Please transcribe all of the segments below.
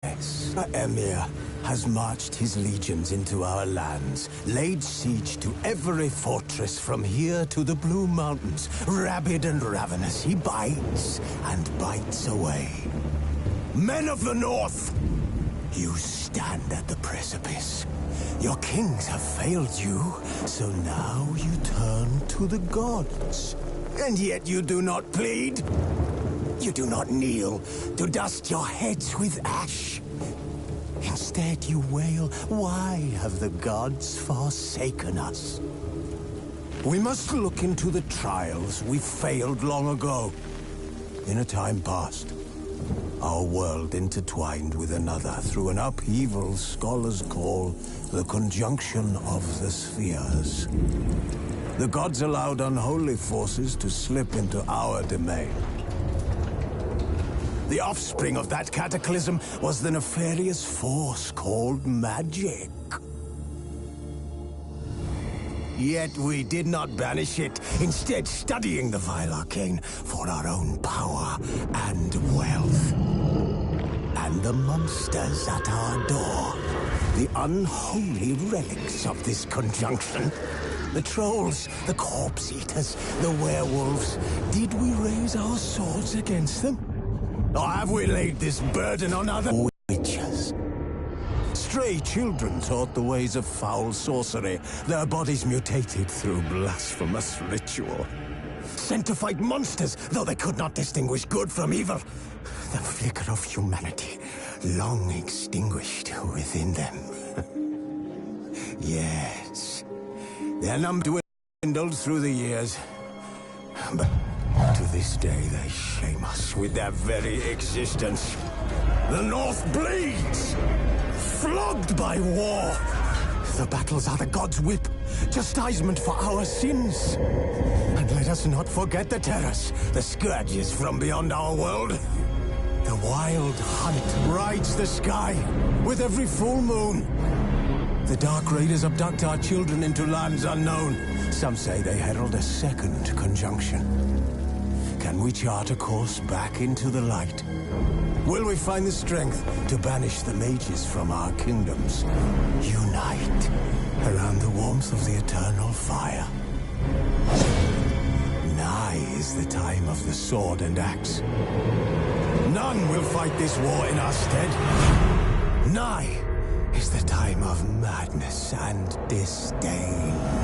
Yes, Emir has marched his legions into our lands, laid siege to every fortress from here to the Blue Mountains. Rabid and ravenous, he bites and bites away. Men of the North, you stand at the precipice. Your kings have failed you, so now you turn to the gods. And yet you do not plead. You do not kneel to dust your heads with ash. Instead you wail, why have the gods forsaken us? We must look into the trials we failed long ago. In a time past, our world intertwined with another through an upheaval scholars call the conjunction of the spheres. The gods allowed unholy forces to slip into our domain. The offspring of that cataclysm was the nefarious force called magic. Yet we did not banish it, instead studying the vile arcane for our own power and wealth. And the monsters at our door, the unholy relics of this conjunction. The trolls, the corpse eaters, the werewolves. Did we raise our swords against them? Or have we laid this burden on other witches? Stray children taught the ways of foul sorcery, their bodies mutated through blasphemous ritual. Sent to fight monsters, though they could not distinguish good from evil. The flicker of humanity, long extinguished within them. Yes, their number dwindled through the years, but to this day, they shame us with their very existence. The North bleeds, flogged by war. The battles are the gods' whip, chastisement for our sins. And let us not forget the terrors, the scourges from beyond our world. The wild hunt rides the sky with every full moon. The Dark Raiders abduct our children into lands unknown. Some say they herald a second conjunction. Can we chart a course back into the light? Will we find the strength to banish the mages from our kingdoms? Unite around the warmth of the eternal fire. Nigh is the time of the sword and axe. None will fight this war in our stead. Nigh is the time of madness and disdain.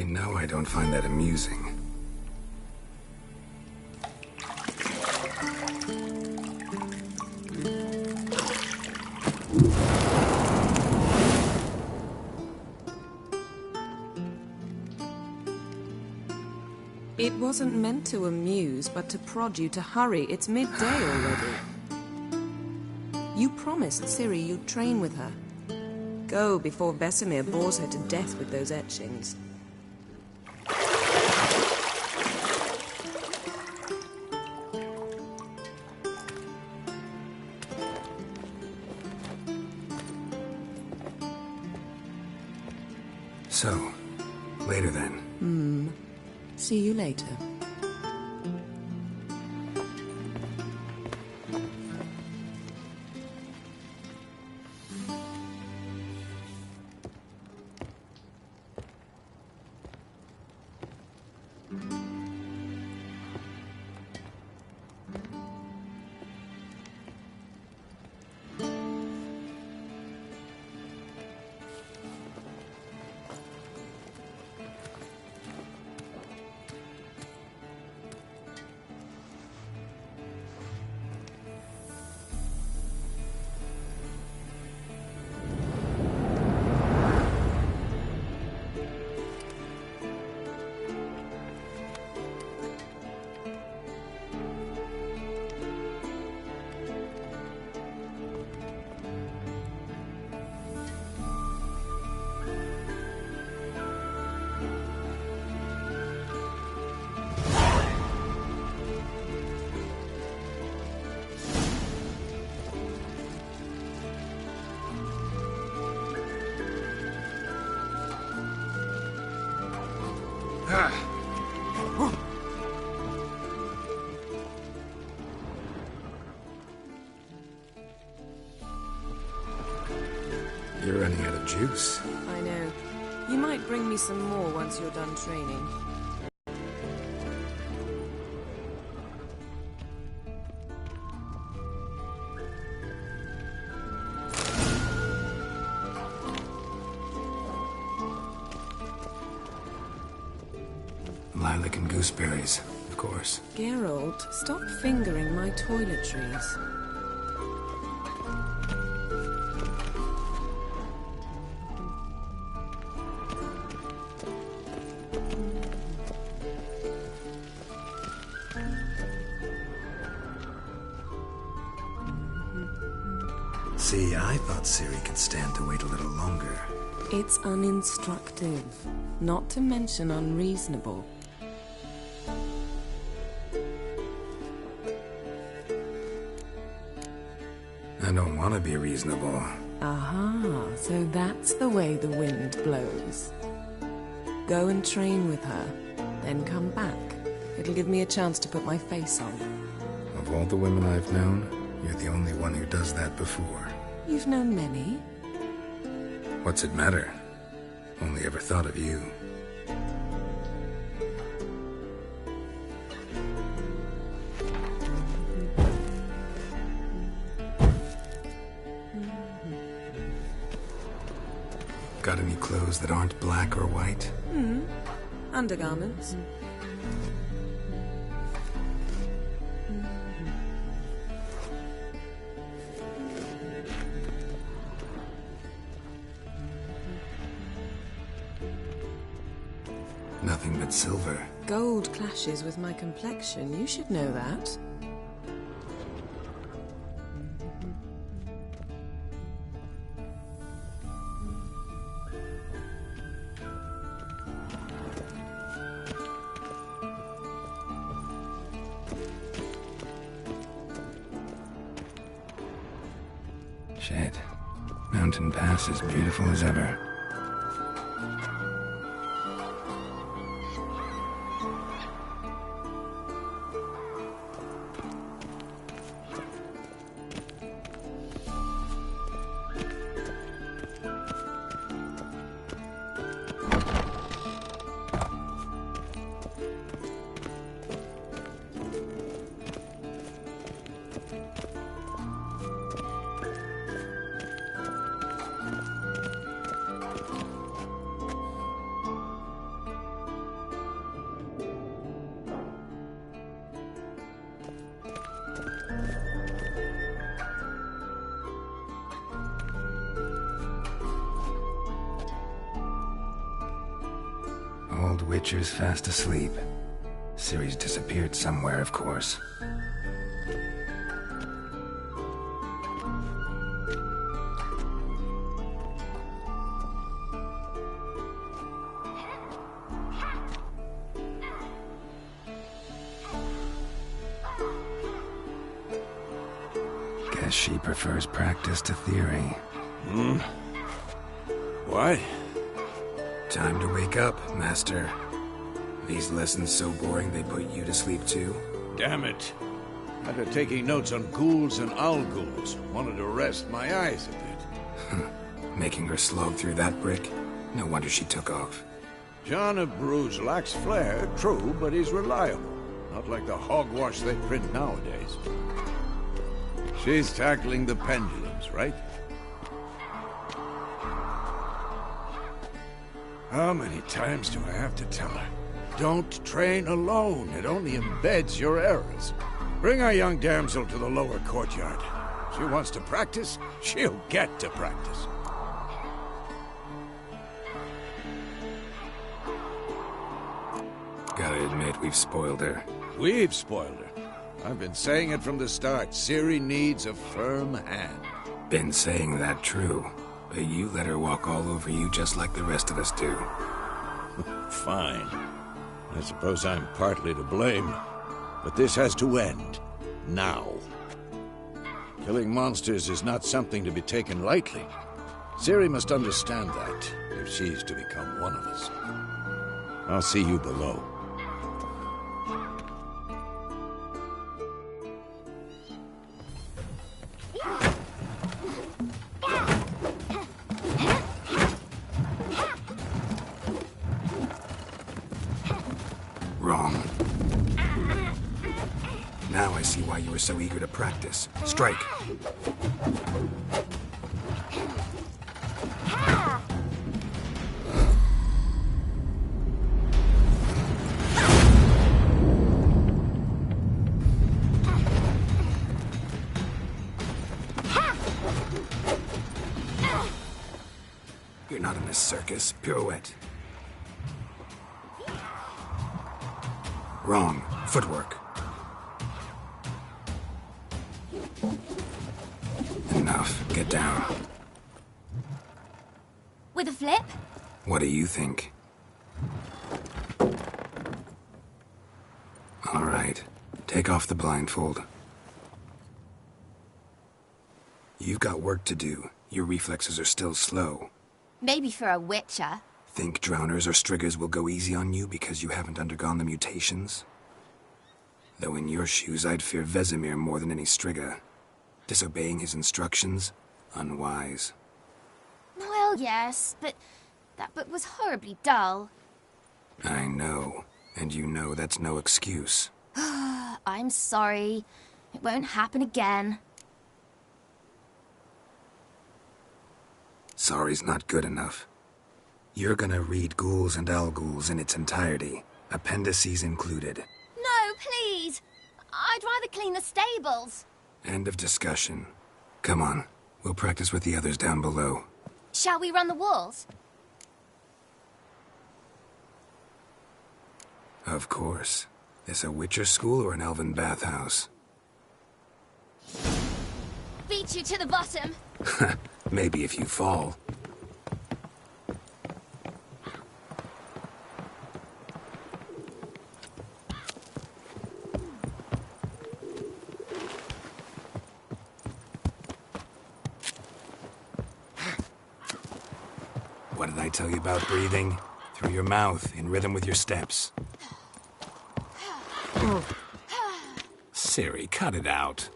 know I don't find that amusing. It wasn't meant to amuse, but to prod you to hurry. It's midday already. You promised Ciri you'd train with her. Go before Vesemir bores her to death with those etchings. So, later then. See you later. You're running out of juice. I know. You might bring me some more once you're done training. Lilac and gooseberries, of course. Geralt, stop fingering my toiletries. See, I thought Ciri could stand to wait a little longer. It's uninstructive, not to mention unreasonable. I don't want to be reasonable. Aha, so that's the way the wind blows. Go and train with her, then come back. It'll give me a chance to put my face on. Of all the women I've known, you're the only one who does that before. You've known many. What's it matter? Only ever thought of you. Got any clothes that aren't black or white? Undergarments. Nothing but silver. Gold clashes with my complexion. You should know that. Shit. Mountain Pass is beautiful as ever. old Witcher's fast asleep. Ciri's disappeared somewhere, of course. Guess she prefers practice to theory. What? Time to wake up, Master. These lessons so boring they put you to sleep too? Damn it. After taking notes on ghouls and owl-ghouls, wanted to rest my eyes a bit. Making her slog through that brick? No wonder she took off. John of Bruges lacks flair, true, but he's reliable. Not like the hogwash they print nowadays. She's tackling the pendulums, right? How many times do I have to tell her? Don't train alone. It only embeds your errors. Bring our young damsel to the lower courtyard. She wants to practice, she'll get to practice. Gotta admit, we've spoiled her. We've spoiled her. I've been saying it from the start. Ciri needs a firm hand. Been saying that true, but you let her walk all over you just like the rest of us do. Fine. I suppose I'm partly to blame, but this has to end. Now. Killing monsters is not something to be taken lightly. Ciri must understand that, if she's to become one of us. I'll see you below. Wrong. Now I see why you were so eager to practice. Strike! You're not in a circus. Pirouette. Wrong. Footwork. Enough. Get down. With a flip? What do you think? All right. Take off the blindfold. You've got work to do. Your reflexes are still slow. Maybe for a witcher. Think drowners or striggers will go easy on you because you haven't undergone the mutations? Though in your shoes, I'd fear Vesemir more than any strigger. Disobeying his instructions? Unwise. Well, yes, but that book was horribly dull. I know, and you know that's no excuse. I'm sorry. It won't happen again. Sorry's not good enough. You're gonna read Ghouls and Owl-Ghouls in its entirety, appendices included. No, please! I'd rather clean the stables. End of discussion. Come on, we'll practice with the others down below. Shall we run the walls? Of course. This a Witcher school or an elven bathhouse? Beat you to the bottom. Maybe if you fall. What did I tell you about breathing? Through your mouth, in rhythm with your steps. Ciri, cut it out.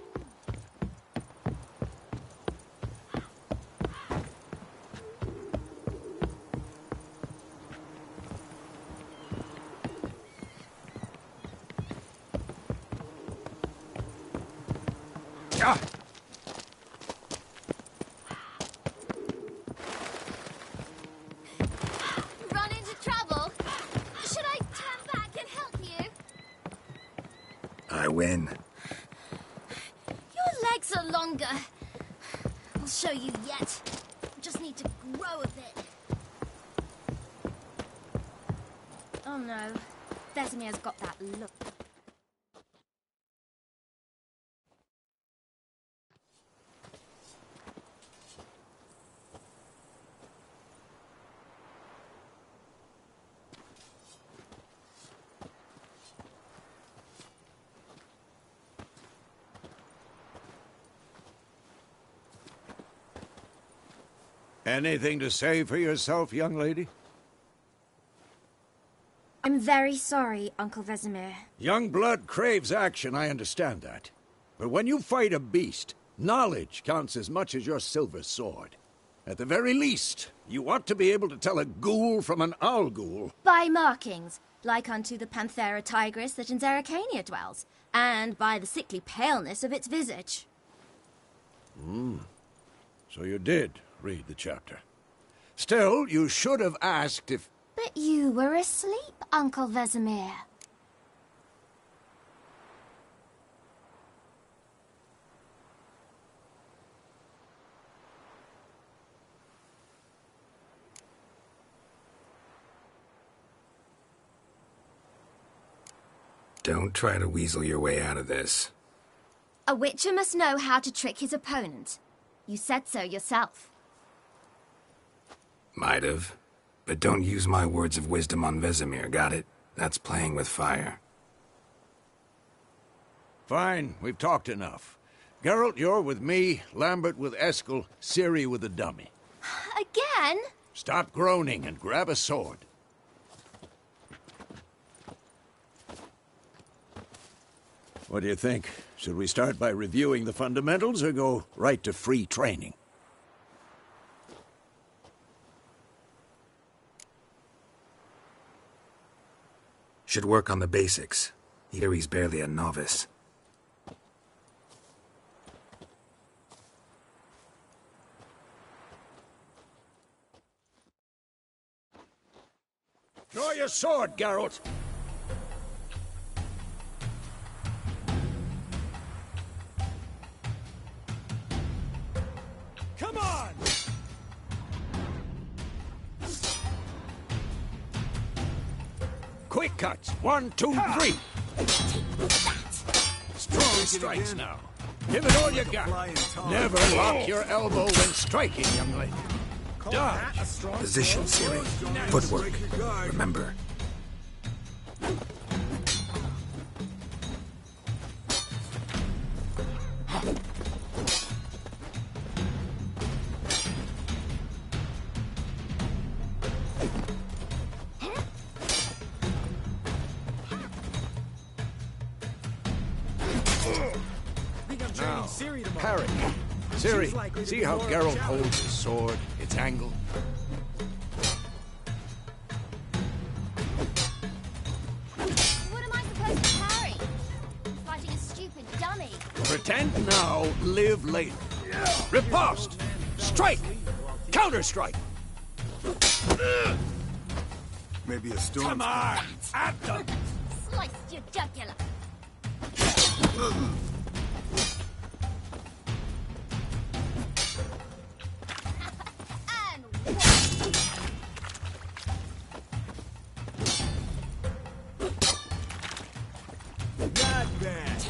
Ah! Run into trouble? Should I turn back and help you? I win. Your legs are longer. I'll show you yet. Just need to grow a bit. Oh no, Vesemir's got that look. Anything to say for yourself, young lady? I'm very sorry, Uncle Vesemir. Young blood craves action, I understand that. But when you fight a beast, knowledge counts as much as your silver sword. At the very least, you ought to be able to tell a ghoul from an owl ghoul. By markings, like unto the Panthera tigris that in Zeracania dwells, and by the sickly paleness of its visage. So you did read the chapter. Still, you should have asked if... But you were asleep, Uncle Vesemir. Don't try to weasel your way out of this. A witcher must know how to trick his opponent. You said so yourself. Might have. But don't use my words of wisdom on Vesemir, got it? That's playing with fire. Fine, we've talked enough. Geralt, you're with me, Lambert with Eskel, Ciri with the dummy. Again? Stop groaning and grab a sword. What do you think? Should we start by reviewing the fundamentals or go right to free training? Should work on the basics. Ciri's barely a novice. Draw your sword, Geralt! Come on! Quick cuts! 1, 2, 3! Strong strikes now. Give it all you got. Never lock your elbow when striking, young lady. Dodge! Position, Ciri. Footwork. Remember. Now, parry. Ciri, see how Geralt holds his sword, its angle? What am I supposed to parry? Fighting a stupid dummy. Pretend now, live later. Riposte! Strike! Counter-strike! Maybe a storm. Come on! At them! Sliced your jugular. And Not bad.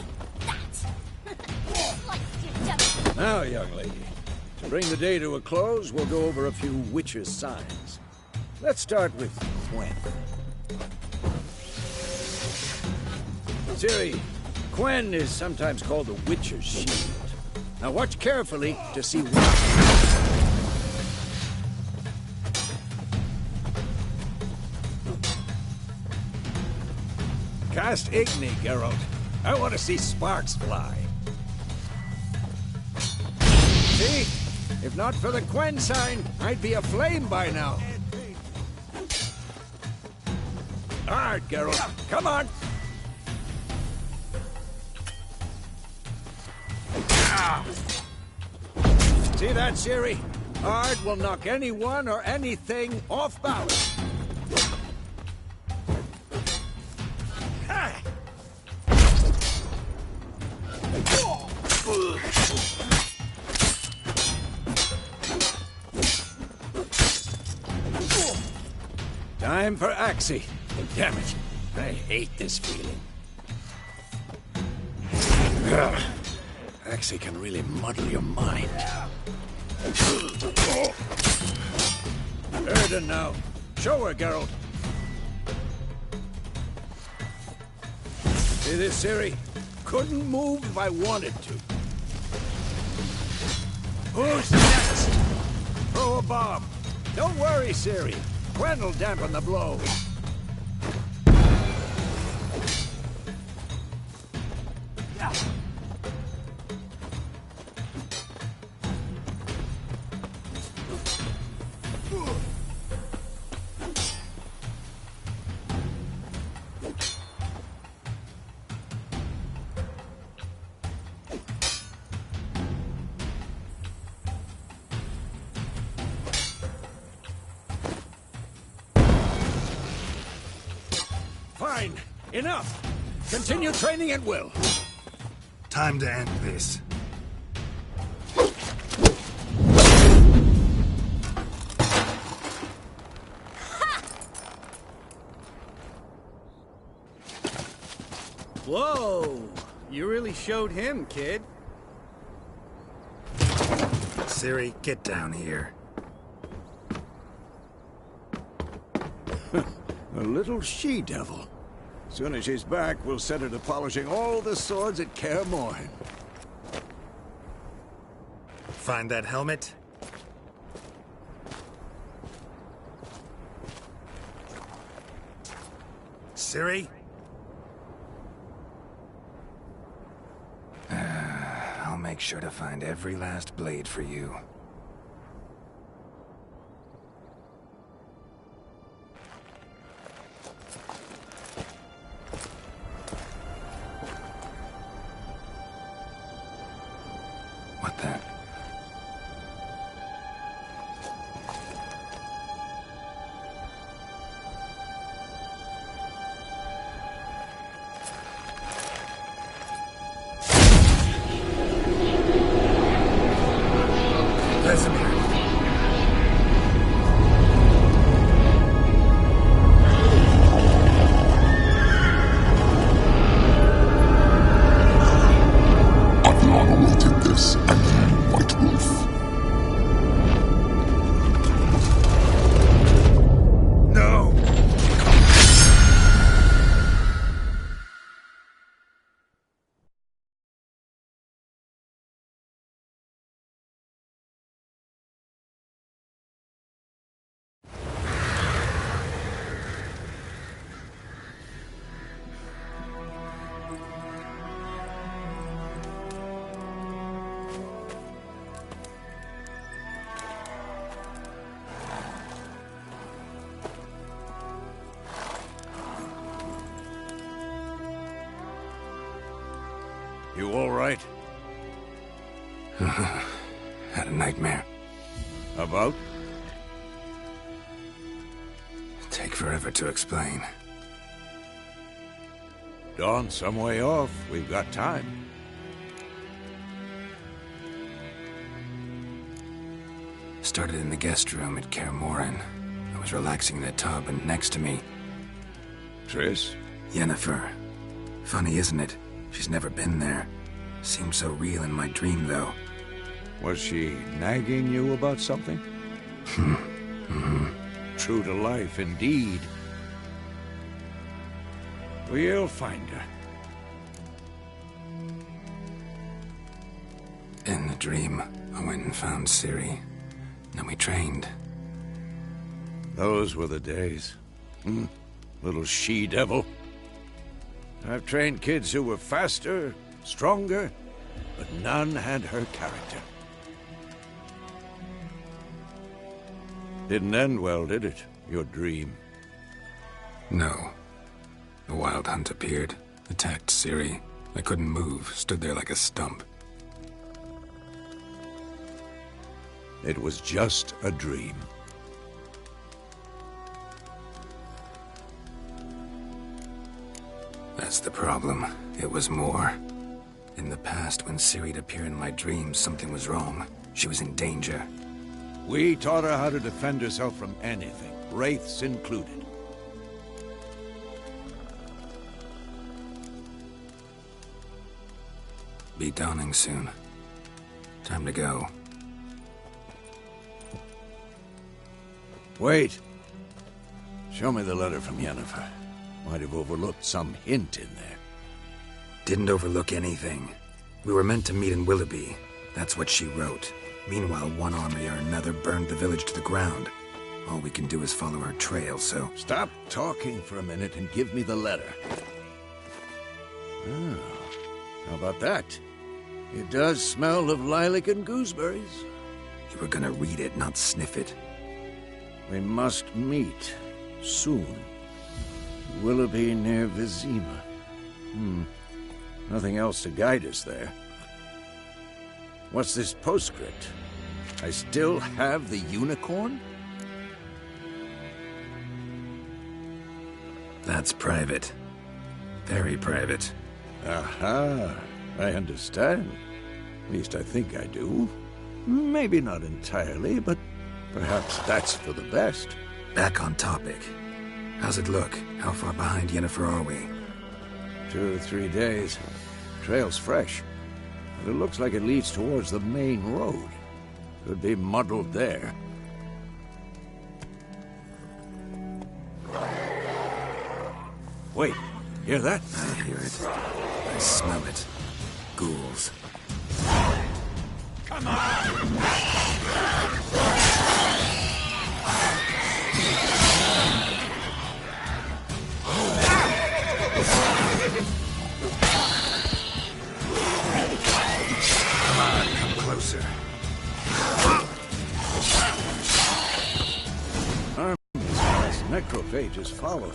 sliced your jugular. Now, young lady, to bring the day to a close, we'll go over a few witches' signs. Let's start with Quen. Ciri, Quen is sometimes called the Witcher's Shield. Now watch carefully to see what... Cast Igni, Geralt. I want to see sparks fly. See? If not for the Quen sign, I'd be aflame by now. All right, Geralt. Come on. See that, Ciri? Ard will knock anyone or anything off balance. Time for Axie. Damn it. I hate this feeling. Actually can really muddle your mind. Erden now. Show her, Geralt. See this, Ciri? Couldn't move if I wanted to. Who's next? Throw a bomb. Don't worry, Ciri. Gwen'll dampen the blow. Fine. Enough. Continue training at will. Time to end this. Whoa! You really showed him, kid. Ciri, get down here. A little she-devil. Soon as she's back, we'll set her to polishing all the swords at Kaer Morhen. Find that helmet? Ciri? I'll make sure to find every last blade for you. What the? You all right? Had a nightmare. About? Take forever to explain. Dawn's some way off. We've got time. Started in the guest room at Kaer Morhen. I was relaxing in a tub, and next to me... Triss? Yennefer. Funny, isn't it? She's never been there. Seemed so real in my dream, though. Was she nagging you about something? True to life, indeed. We'll find her. In the dream, I went and found Ciri. Then we trained. Those were the days. Little she-devil. I've trained kids who were faster, stronger, but none had her character. Didn't end well, did it? Your dream? No. The Wild Hunt appeared, attacked Ciri. I couldn't move, stood there like a stump. It was just a dream. That's the problem. It was more. In the past, when Ciri'd appear in my dreams, something was wrong. She was in danger. We taught her how to defend herself from anything, wraiths included. Be dawning soon. Time to go. Wait. Show me the letter from Yennefer. Might have overlooked some hint in there. Didn't overlook anything. We were meant to meet in Willoughby. That's what she wrote. Meanwhile, one army or another burned the village to the ground. All we can do is follow her trail, so... Stop talking for a minute and give me the letter. Oh, how about that? It does smell of lilac and gooseberries. You were gonna read it, not sniff it. We must meet soon. Willoughby near Vizima. Nothing else to guide us there. What's this postscript? I still have the unicorn? That's private. Very private. Aha, I understand. At least I think I do. Maybe not entirely, but perhaps that's for the best. Back on topic. How's it look? How far behind Yennefer are we? 2 or 3 days. Trail's fresh, but it looks like it leads towards the main road. Could be muddled there. Wait, hear that? I hear it. I smell it. Ghouls. Come on! Come closer. Armies pass, necrophages follow.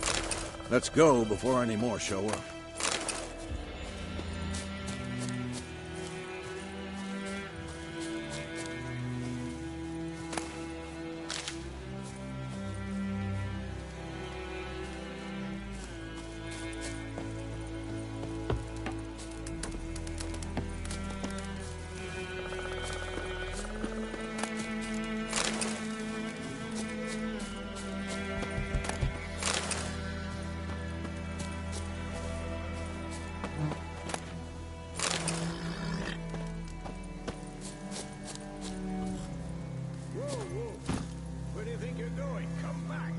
Let's go before any more show up. Where do you think you're going? Come back!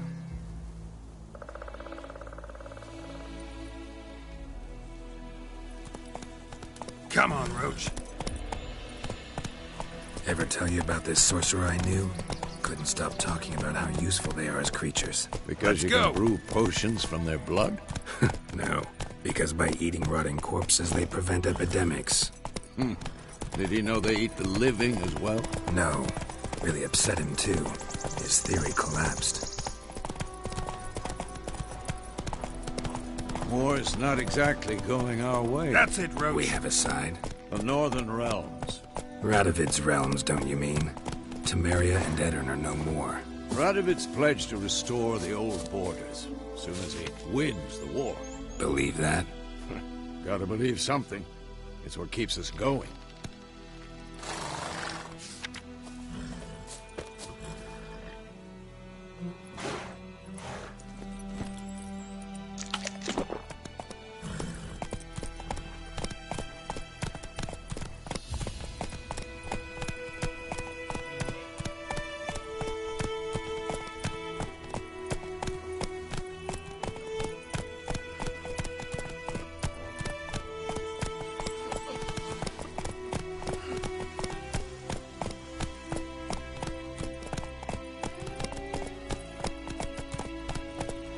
Come on, Roach. Ever tell you about this sorcerer I knew? Couldn't stop talking about how useful they are as creatures. Because you can brew potions from their blood? No, because by eating rotting corpses, they prevent epidemics. Did he know they eat the living as well? No. Really upset him, too. His theory collapsed. War's not exactly going our way. That's it, Roach. We have a side. The Northern Realms. Radovid's realms, don't you mean? Temeria and Edirn are no more. Radovid's pledged to restore the old borders, as soon as he wins the war. Believe that? Gotta believe something. It's what keeps us going.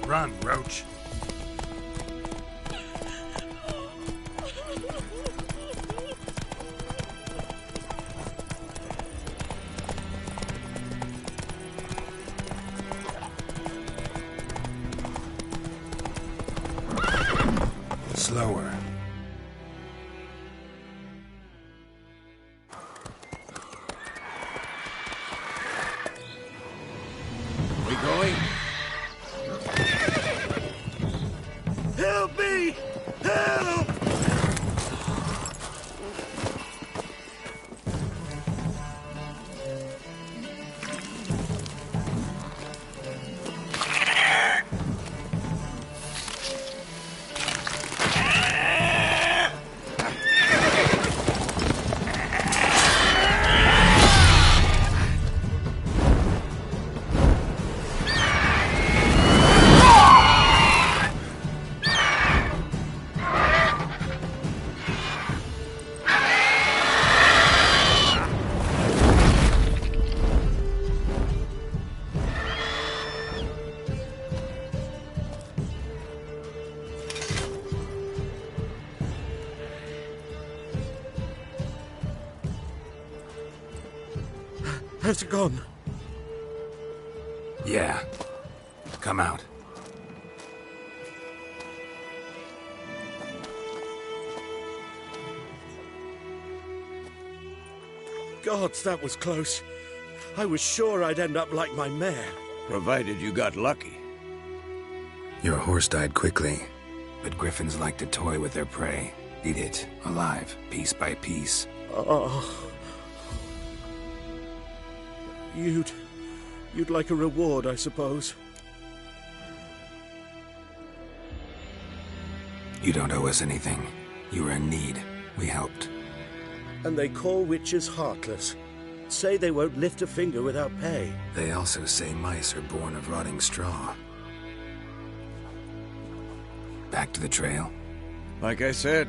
Run, Roach. Slower. We going? Has it gone? Yeah. Come out. Gods, that was close. I was sure I'd end up like my mare. Provided you got lucky. Your horse died quickly, but griffins like to toy with their prey. Eat it, alive, piece by piece. Oh. You'd like a reward, I suppose. You don't owe us anything. You were in need. We helped. And they call witches heartless. Say they won't lift a finger without pay. They also say mice are born of rotting straw. Back to the trail? Like I said,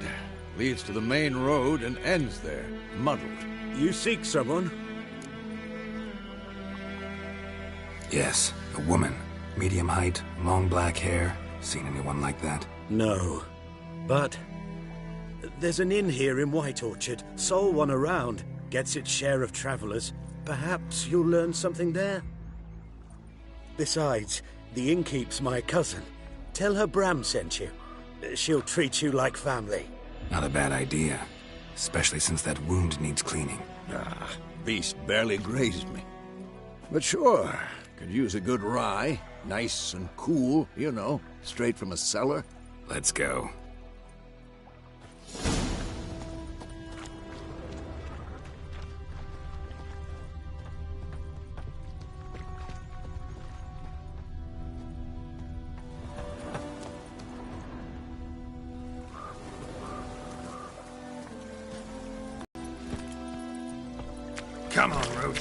leads to the main road and ends there, muddled. You seek someone? Yes, a woman. Medium height, long black hair. Seen anyone like that? No. But there's an inn here in White Orchard. Sole one around. Gets its share of travelers. Perhaps you'll learn something there? Besides, the innkeep's my cousin. Tell her Bram sent you. She'll treat you like family. Not a bad idea. Especially since that wound needs cleaning. Beast barely grazed me. But sure, could use a good rye. Nice and cool, you know, straight from a cellar. Let's go. Come on, Roach.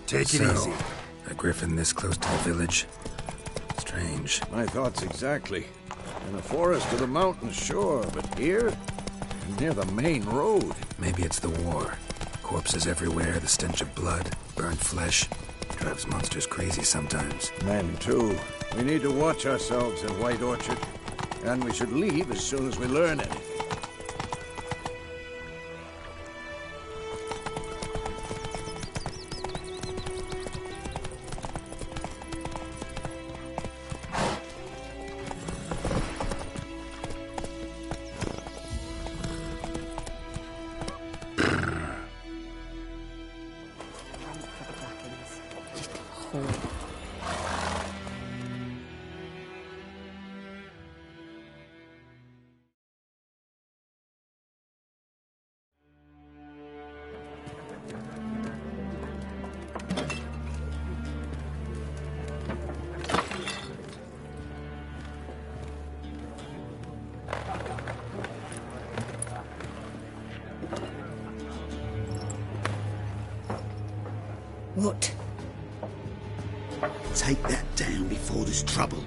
Take it easy. A griffin this close to the village? Strange. My thoughts exactly. In the forest or the mountains, sure, but here? Near the main road. Maybe it's the war. Corpses everywhere, the stench of blood, burnt flesh. Drives monsters crazy sometimes. Men, too. We need to watch ourselves in White Orchard. And we should leave as soon as we learn anything. What? Take that down before there's trouble.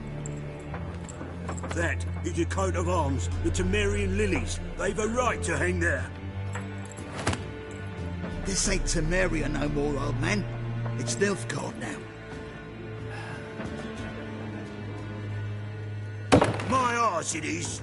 That is a coat of arms, the Temerian lilies. They've a right to hang there. This ain't Temeria no more, old man. It's Nilfgaard now. My arse it is.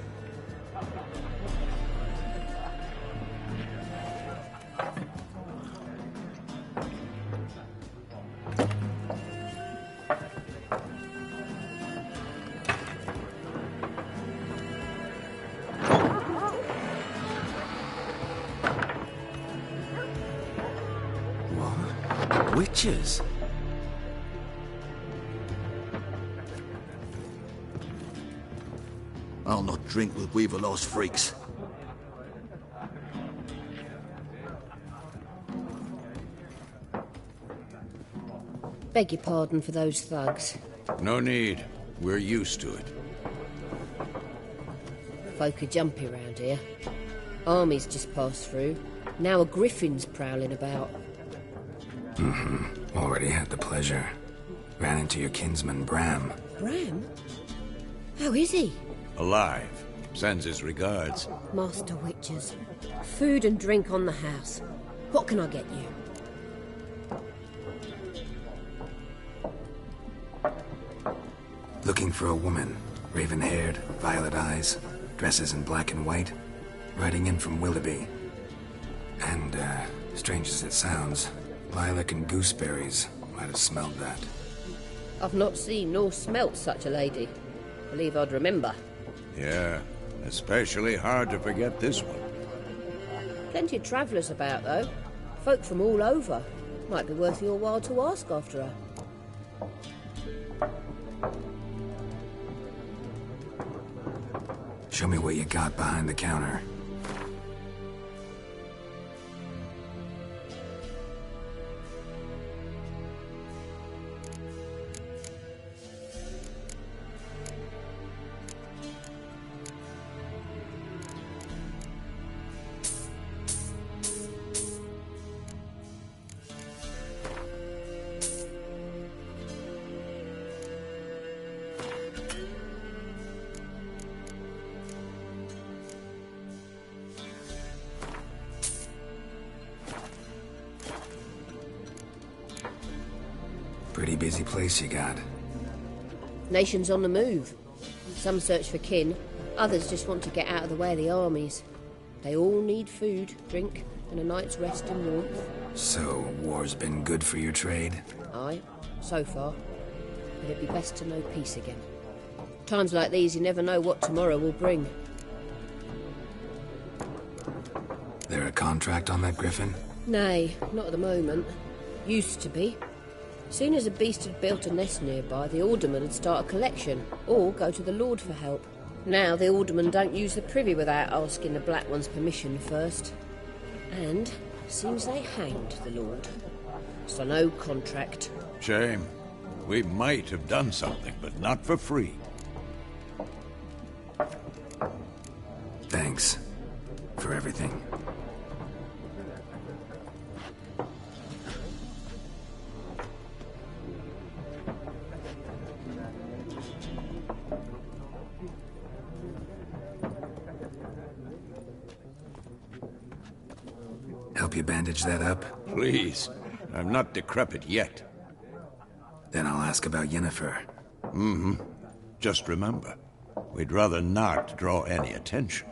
Witches? I'll not drink with Weaver-lost freaks. Beg your pardon for those thugs. No need. We're used to it. Folk are jumpy around here. Armies just passed through. Now a griffin's prowling about. Already had the pleasure. Ran into your kinsman, Bram. Bram? How is he? Alive. Sends his regards. Master Witches. Food and drink on the house. What can I get you? Looking for a woman. Raven-haired, violet eyes. Dresses in black and white, riding in from Willoughby. And, strange as it sounds, lilac and gooseberries might have smelled that. I've not seen nor smelt such a lady. Believe I'd remember. Yeah, especially hard to forget this one. Plenty of travellers about, though. Folk from all over. Might be worth your while to ask after her. Show me what you got behind the counter. Pretty busy place you got. Nations on the move. Some search for kin, others just want to get out of the way of the armies. They all need food, drink, and a night's rest and warmth. So, war's been good for your trade? Aye, so far. But it'd be best to know peace again. Times like these, you never know what tomorrow will bring. There a contract on that griffin? Nay, not at the moment. Used to be. Soon as a beast had built a nest nearby, the alderman would start a collection, or go to the Lord for help. Now the aldermen don't use the privy without asking the Black One's permission first. And seems they hanged the Lord. So no contract. Shame. We might have done something, but not for free. Thanks for everything. Help you bandage that up? Please. I'm not decrepit yet. Then I'll ask about Yennefer. Mm-hmm. Just remember, we'd rather not draw any attention.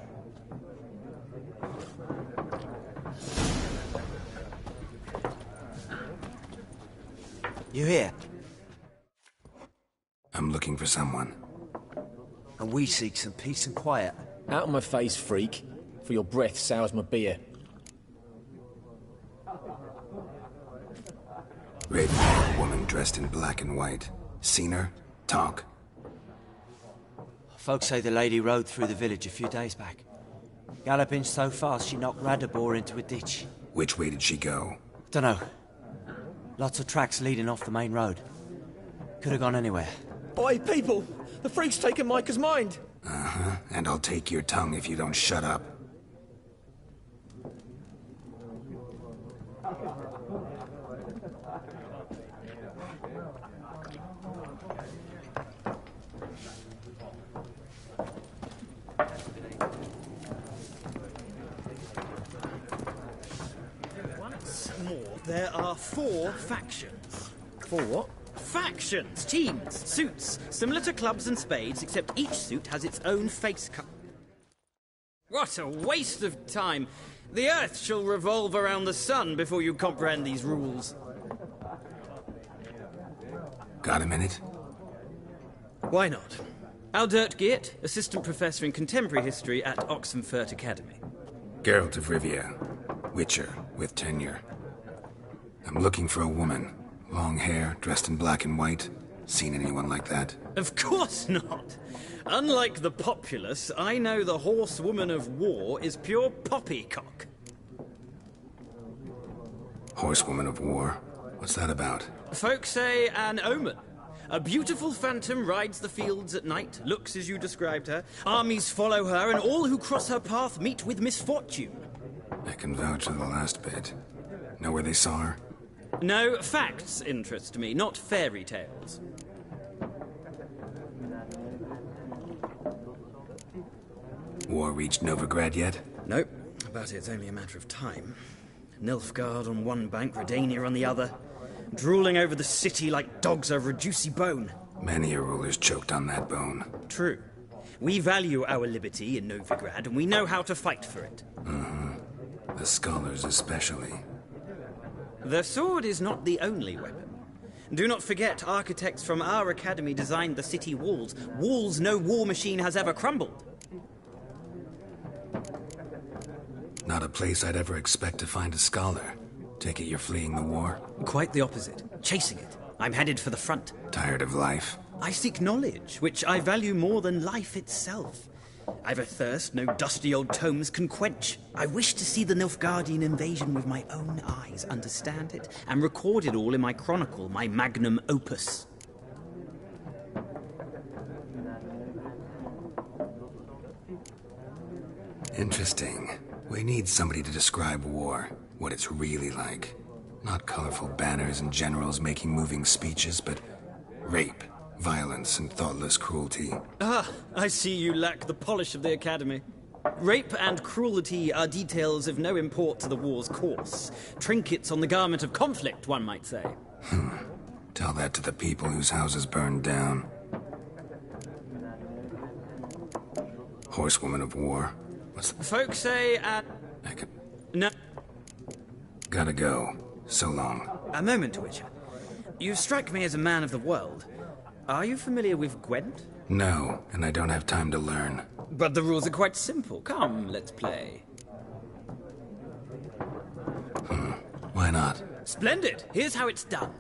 You here? I'm looking for someone. And we seek some peace and quiet. Out of my face, freak. For your breath sours my beer. Red-haired woman dressed in black and white. Seen her? Talk. Folks say the lady rode through the village a few days back. Galloping so fast she knocked Radabor into a ditch. Which way did she go? Dunno. Lots of tracks leading off the main road. Could have gone anywhere. Oi, people! The freak's taken Micah's mind! Uh-huh. And I'll take your tongue if you don't shut up. There are 4 factions. 4 what? Factions, teams, suits, similar to clubs and spades, except each suit has its own face cut. What a waste of time! The Earth shall revolve around the sun before you comprehend these rules. Got a minute? Why not? Aldert Geert, Assistant Professor in Contemporary History at Oxenfurt Academy. Geralt of Rivia, Witcher with tenure. I'm looking for a woman. Long hair, dressed in black and white. Seen anyone like that? Of course not! Unlike the populace, I know the horsewoman of war is pure poppycock. Horsewoman of war? What's that about? Folks say an omen. A beautiful phantom rides the fields at night, looks as you described her. Armies follow her, and all who cross her path meet with misfortune. I can vouch for the last bit. Know where they saw her? No, facts interest me, not fairy tales. War reached Novigrad yet? Nope, but it's only a matter of time. Nilfgaard on one bank, Redania on the other. Drooling over the city like dogs over a juicy bone. Many a ruler's choked on that bone. True. We value our liberty in Novigrad, and we know how to fight for it. The scholars especially. The sword is not the only weapon. Do not forget, architects from our academy designed the city walls. Walls no war machine has ever crumbled. Not a place I'd ever expect to find a scholar. Take it you're fleeing the war? Quite the opposite. Chasing it. I'm headed for the front. Tired of life? I seek knowledge, which I value more than life itself. I've a thirst no dusty old tomes can quench. I wish to see the Nilfgaardian invasion with my own eyes, understand it, and record it all in my chronicle, my magnum opus. Interesting. We need somebody to describe war, what it's really like. Not colorful banners and generals making moving speeches, but rape, violence, and thoughtless cruelty. Ah, I see you lack the polish of the Academy. Rape and cruelty are details of no import to the war's course. Trinkets on the garment of conflict, one might say. Tell that to the people whose houses burned down. Horsewoman of war. What's the... Folks say at... No. Gotta go. So long. A moment, Witcher. You strike me as a man of the world. Are you familiar with Gwent? No, and I don't have time to learn. But the rules are quite simple. Come, let's play. Why not? Splendid. Here's how it's done.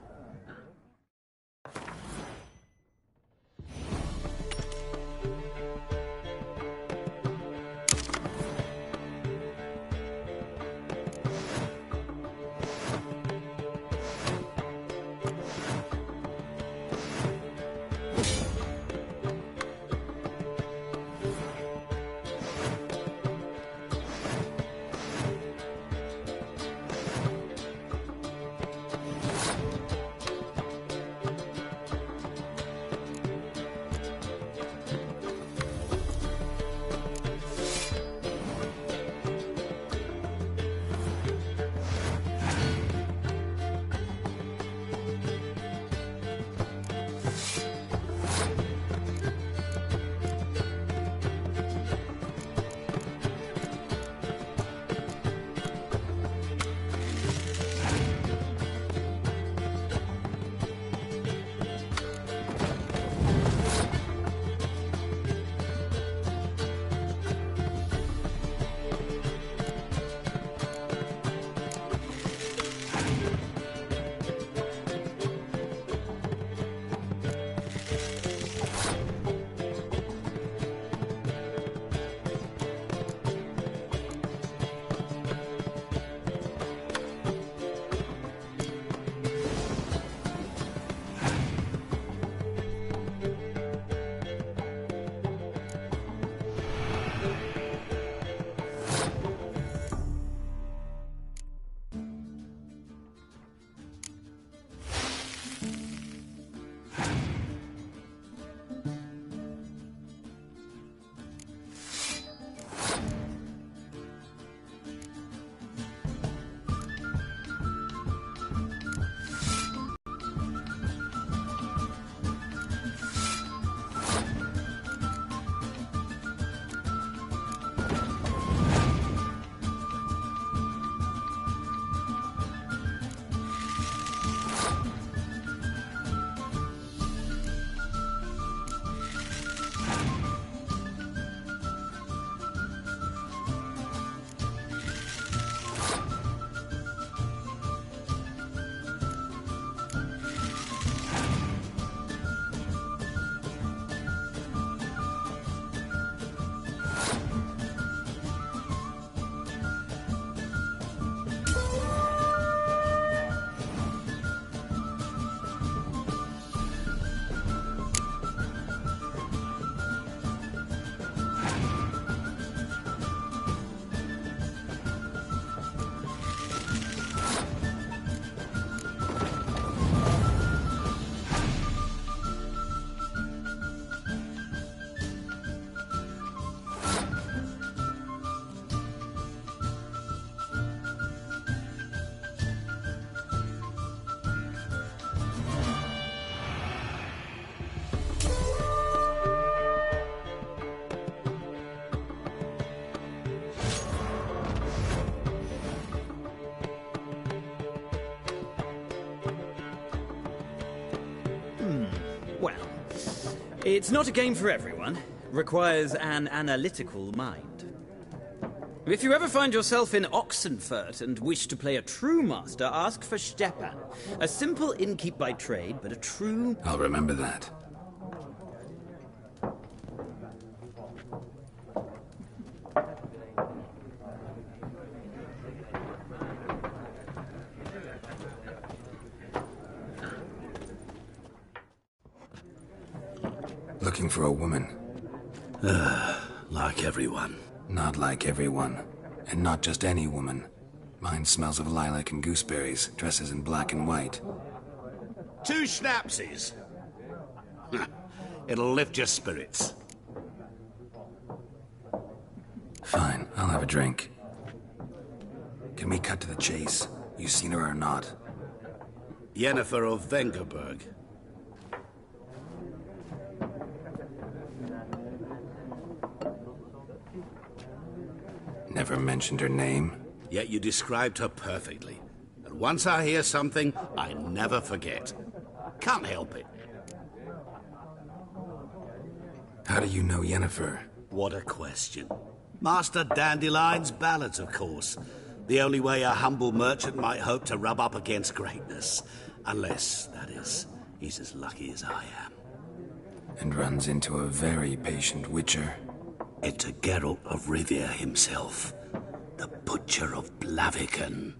It's not a game for everyone. Requires an analytical mind. If you ever find yourself in Oxenfurt and wish to play a true master, ask for Stepan. A simple innkeep by trade, but a true... I'll remember that. Looking for a woman. Like everyone. Not like everyone. And not just any woman. Mine smells of lilac and gooseberries, dresses in black and white. 2 schnapsies. It'll lift your spirits. Fine, I'll have a drink. Can we cut to the chase? You seen her or not? Yennefer of Vengerberg. Never mentioned her name. Yet you described her perfectly. And once I hear something, I never forget. Can't help it. How do you know Yennefer? What a question. Master Dandelion's ballads, of course. The only way a humble merchant might hope to rub up against greatness. Unless, that is, he's as lucky as I am. And runs into a very patient witcher. Into Geralt of Rivia himself. The Butcher of Blaviken.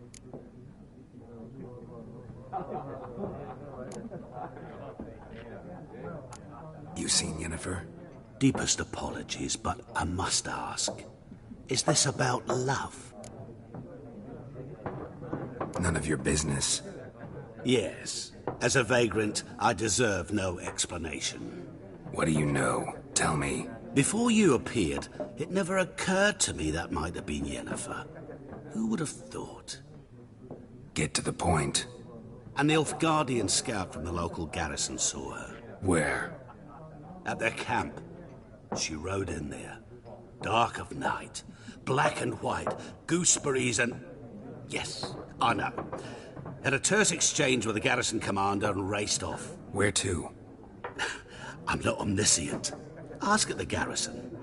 You seen Yennefer? Deepest apologies, but I must ask. Is this about love? None of your business. Yes. As a vagrant, I deserve no explanation. What do you know? Tell me. Before you appeared, it never occurred to me that might have been Yennefer. Who would have thought? Get to the point. An Nilfgaardian scout from the local garrison saw her. Where? At their camp. She rode in there. Dark of night. Black and white. Gooseberries and... Yes, I know. Had a terse exchange with the garrison commander and raced off. Where to? I'm not omniscient. Ask at the garrison.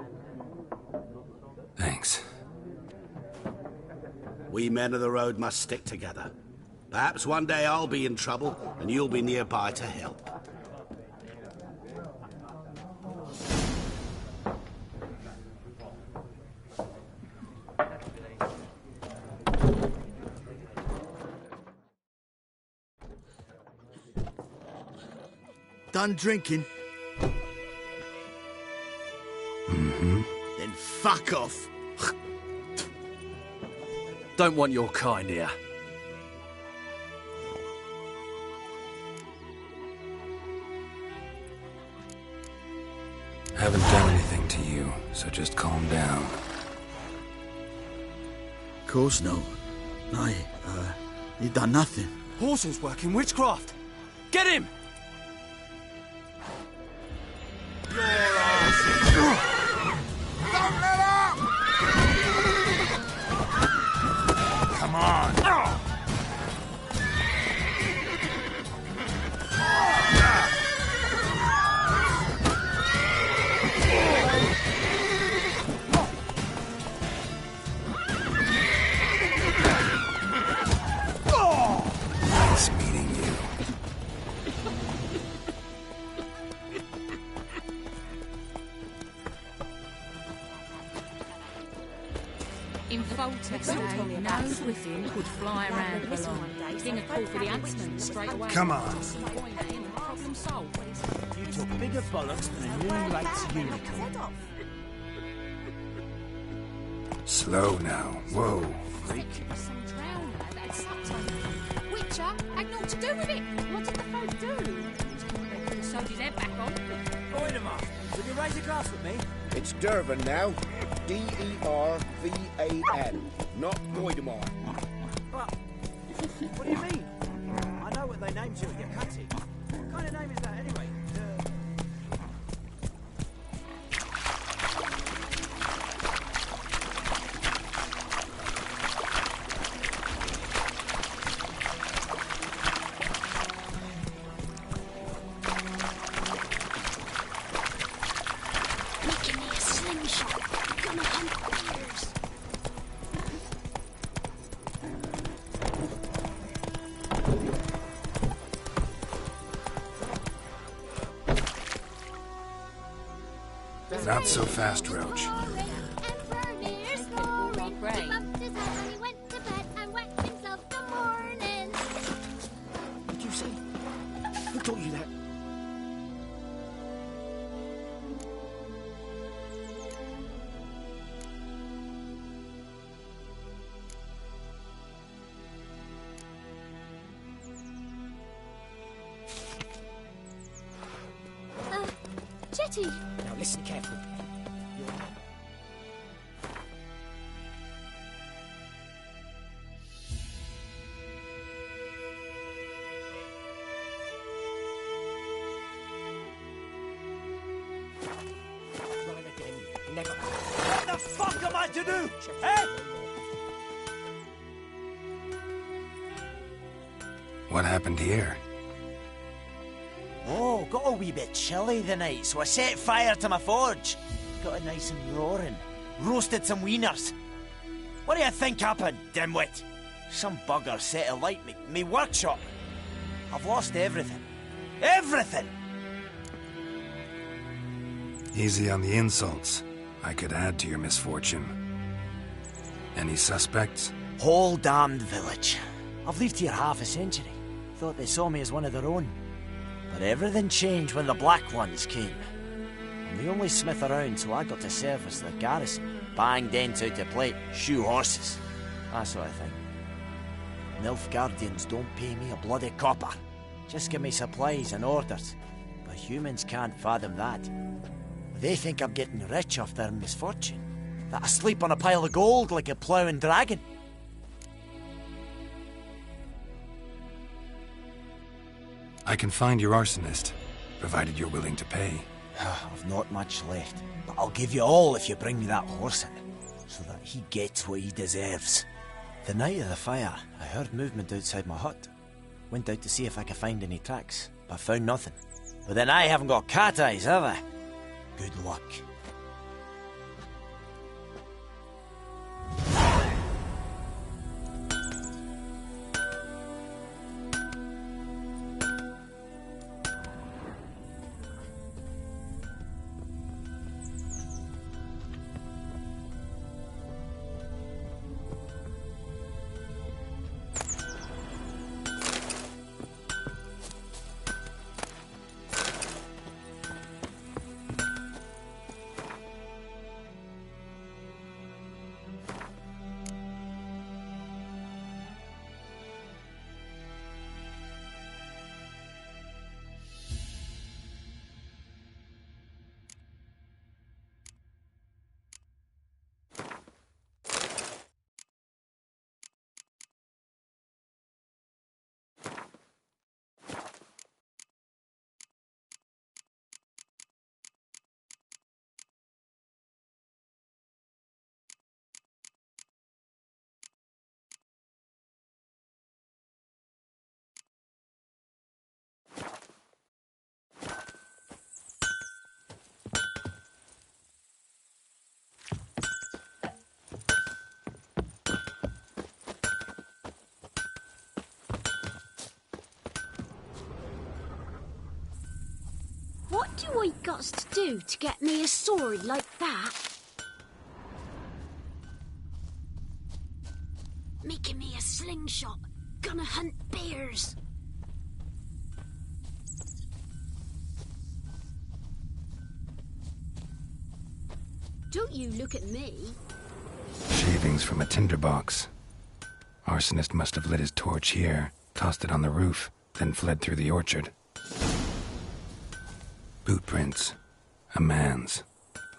Thanks. We men of the road must stick together. Perhaps one day I'll be in trouble and you'll be nearby to help. Done drinking? Mm-hmm. Then fuck off. Don't want your kind here. Haven't done anything to you, so just calm down. Of course no. He done nothing. Horses working witchcraft. Get him! Don't let up! Come on! Nice meeting you. In Foltest day, no griffin could fly around the line. King had called for the huntsman straight away. Come on. Problem solved. You took bigger bollocks than a new race unicorn. Slow now. Whoa. Some drowned lad had sucked on him. Witcher had naught to do with it. What did the folk do? They could have sewed his head back on. Point him up. Will you raise a glass with me? It's Dervan now. D-E-R-V-A-N. Not Voidemar. But, what do you mean? I know what they named you at your cutting. What kind of name is that anyway? Not so fast, Roach. Did you say? Who taught you that? Jetty! Now listen carefully. Never. What the fuck am I to do? Eh? What happened here? Oh, got a wee bit chilly the night, so I set fire to my forge. Got it nice and roaring. Roasted some wieners. What do you think happened, dimwit? Some bugger set alight me workshop. I've lost everything. Everything! Easy on the insults. I could add to your misfortune. Any suspects? Whole damned village. I've lived here half a century. Thought they saw me as one of their own. But everything changed when the Black Ones came. I'm the only smith around, so I got to service the garrison. Bang dents out to plate, shoe horses. That sort of thing. Nilfgaardians don't pay me a bloody copper. Just give me supplies and orders. But humans can't fathom that. They think I'm getting rich off their misfortune. That I sleep on a pile of gold like a ploughing dragon. I can find your arsonist, provided you're willing to pay. I've not much left, but I'll give you all if you bring me that horse in, so that he gets what he deserves. The night of the fire, I heard movement outside my hut. Went out to see if I could find any tracks, but found nothing. But then I haven't got cat eyes, have I? Good luck. What do I got to do to get me a sword like that? Making me a slingshot. Gonna hunt bears. Don't you look at me. Shavings from a tinderbox. Arsonist must have lit his torch here, tossed it on the roof, then fled through the orchard. Boot prints. A man's.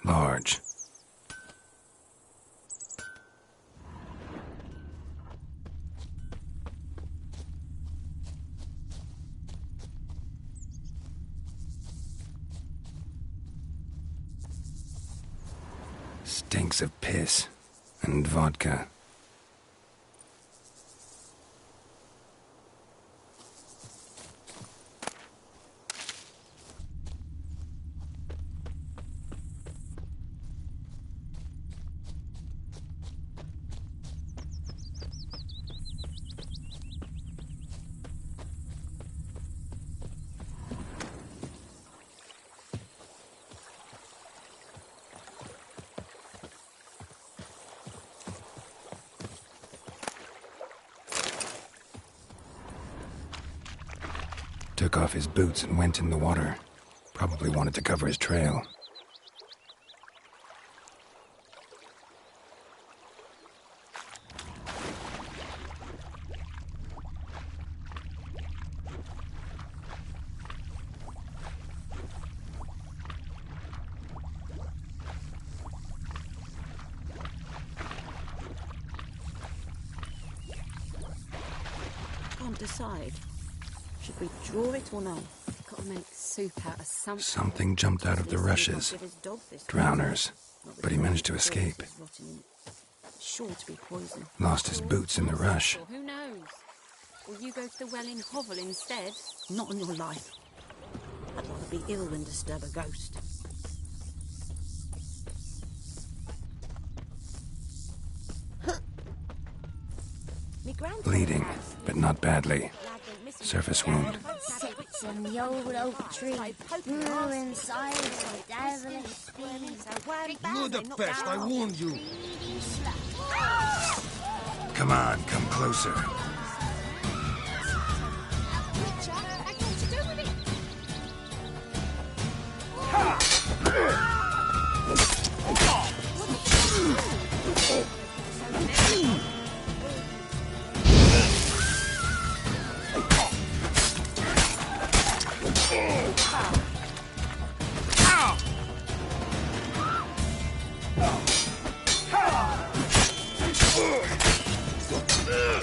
Large. Stinks of piss and vodka. took off his boots and went in the water. Probably wanted to cover his trail. Can't decide. Should we draw it or no? Got to make soup out of something. Something jumped out of the rushes. Drowners. But he managed to escape. Sure to be poison. Lost his boots in the rush. Who knows? Will you go to the well in Hovel instead? Not on your life. I'd rather be ill than disturb a ghost. Bleeding, but not badly. Surface wound. Sits in the old oak tree, inside the devilish bees. You're the best, I warned you. Come on, come closer.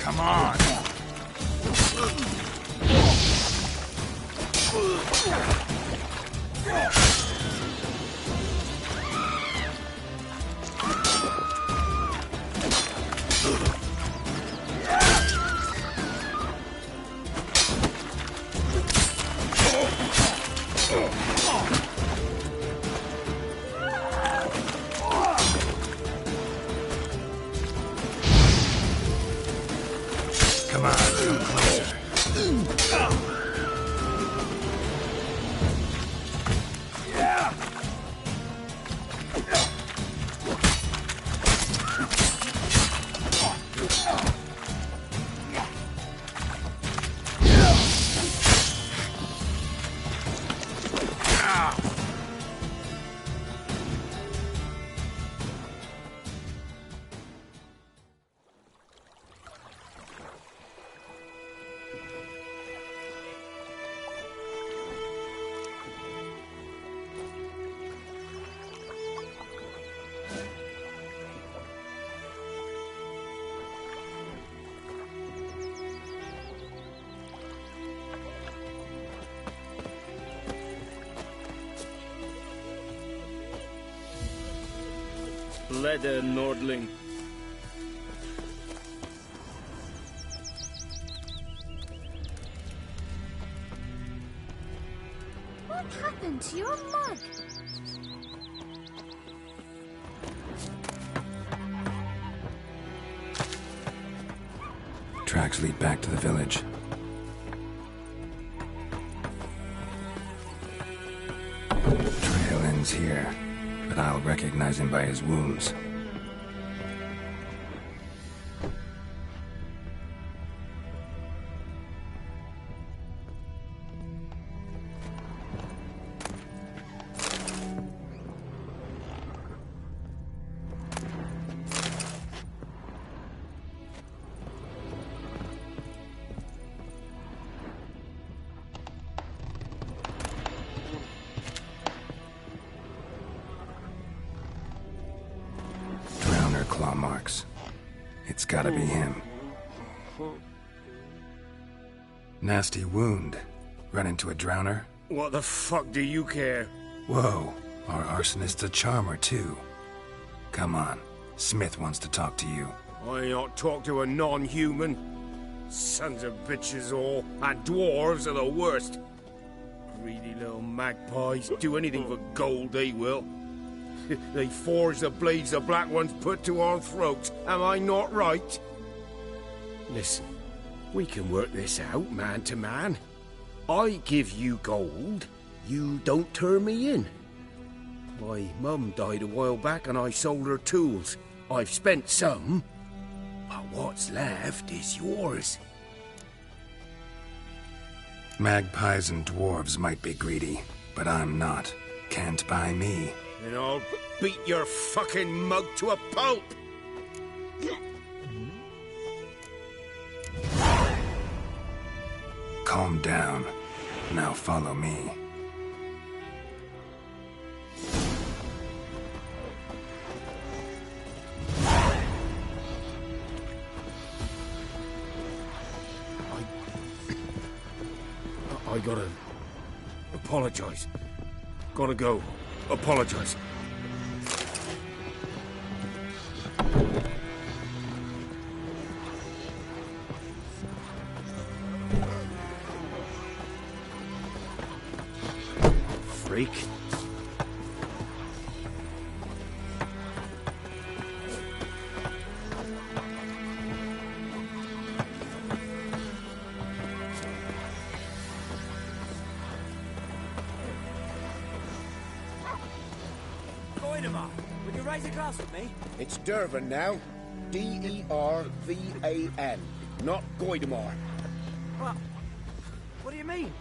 Come on. Come on, come closer. Leather, Nordling. What happened to your mug? Tracks lead back to the village. Trail ends here, but I'll recognize him by his wounds. Claw marks. It's gotta be him. Nasty wound. Run into a drowner? What the fuck do you care? Whoa, our arsonist's a charmer too. Come on, Smith wants to talk to you. I ain't not talk to a non-human. Sons of bitches all, and dwarves are the worst. Greedy little magpies, do anything for gold they will. They forge the blades the black ones put to our throats. Am I not right? Listen, we can work this out man to man. I give you gold, you don't turn me in. My mum died a while back and I sold her tools. I've spent some, but what's left is yours. Magpies and dwarves might be greedy, but I'm not. Can't buy me. Then I'll beat your fucking mug to a pulp! Calm down. Now follow me. I gotta apologize. Gotta go. Apologize. Freak. Would you raise a glass with me? It's Dervan now. D-E-R-V-A-N. Not Goidemar. What do you mean?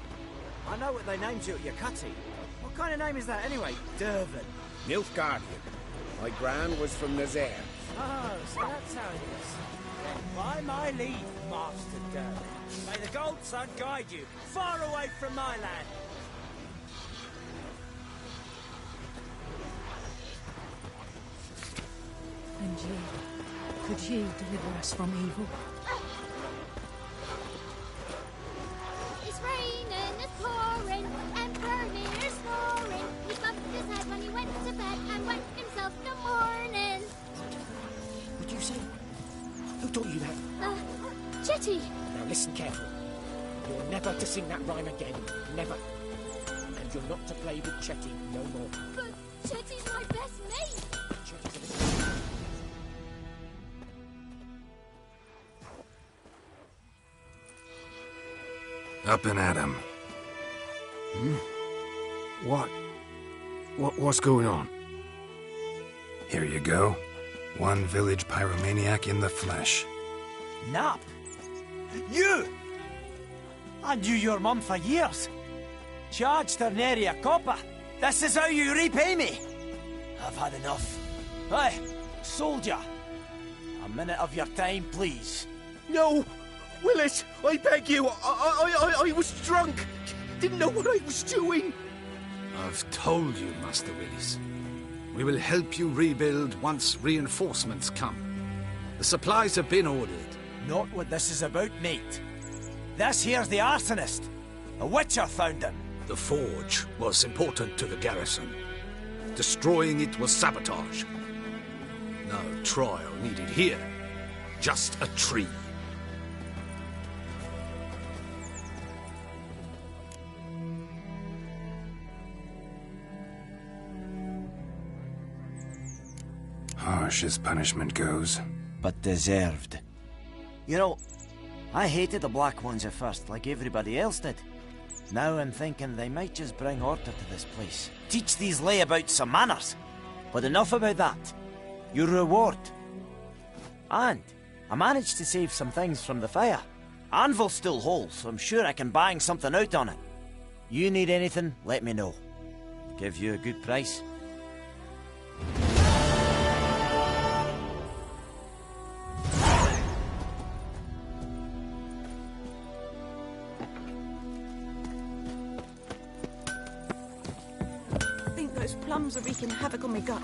I know what they named you at your cutty. What kind of name is that anyway? Dervan. Nilfgaardian. My gran was from Nazaire. Oh, so that's how it is. Then by my leave, Master Dervan, may the Gold Sun guide you far away from my land. And you, could you deliver us from evil? It's raining, it's pouring, and Vermeer's snoring. He bumped his head when he went to bed and wet himself in the morning. What'd you say? Who taught you that? Chetty. Now listen carefully. You're never to sing that rhyme again. Never. And you're not to play with Chetty no more. But Chetty's my best mate. Up and at 'em. What's going on? Here you go. One village pyromaniac in the flesh. Nap? You! I knew your mum for years. Charged her nary a copper. This is how you repay me. I've had enough. Hey, soldier. A minute of your time, please. No! Willis, I beg you. I was drunk. Didn't know what I was doing. I've told you, Master Willis. We will help you rebuild once reinforcements come. The supplies have been ordered. Not what this is about, mate. This here's the arsonist. A witcher found him. The forge was important to the garrison. Destroying it was sabotage. No trial needed here. Just a tree. Harsh as punishment goes. But deserved. You know, I hated the Black Ones at first, like everybody else did. Now I'm thinking they might just bring order to this place. Teach these layabouts some manners. But enough about that. Your reward. And I managed to save some things from the fire. Anvil's still whole, so I'm sure I can bang something out on it. You need anything, let me know. Give you a good price. Those plums are wreaking havoc on my gut.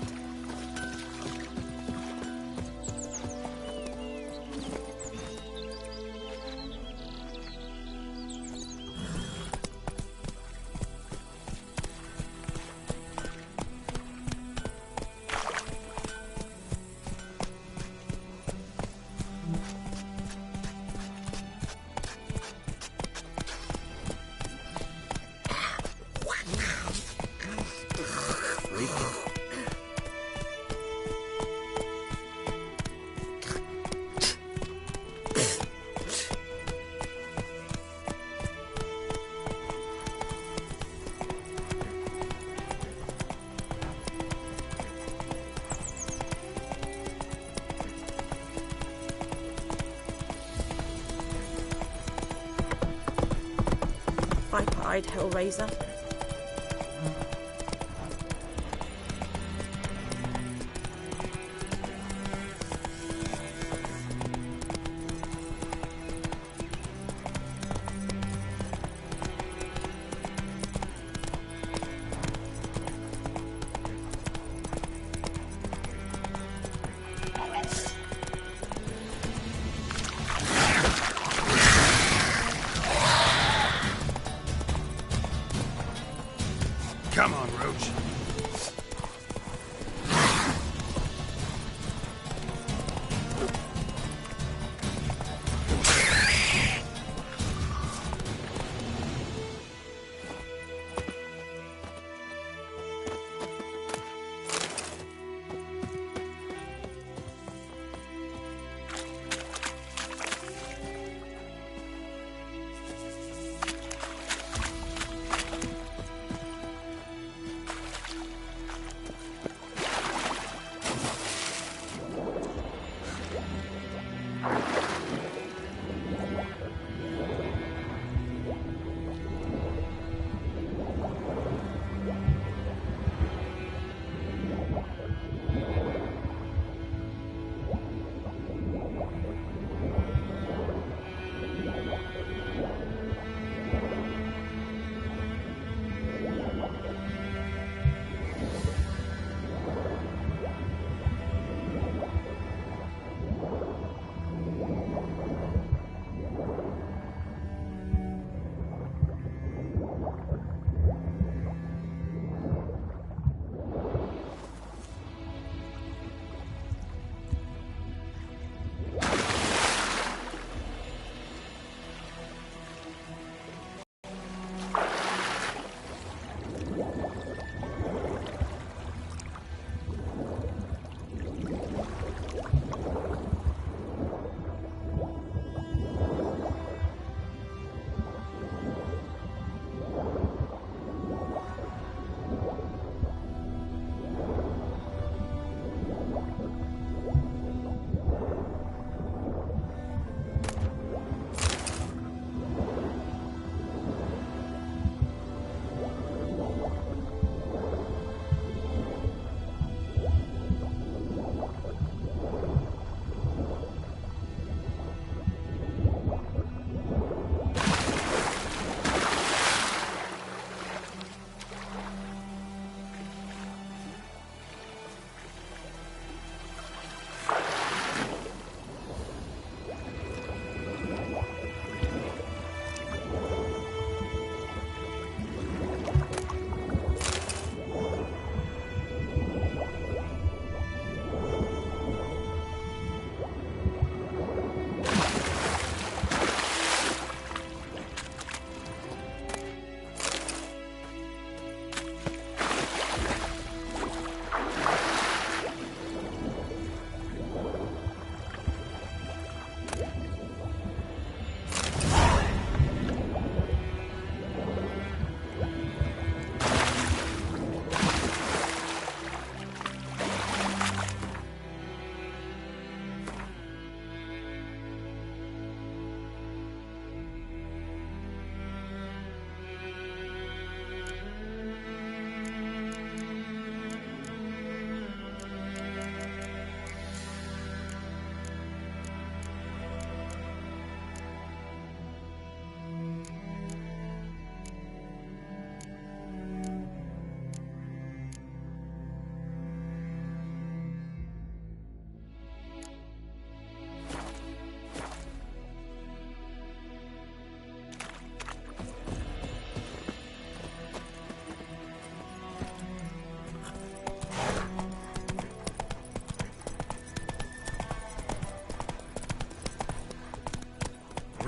Stripe-eyed hellraiser. Come on, Roach.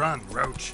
Run, Roach.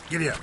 Giddy up.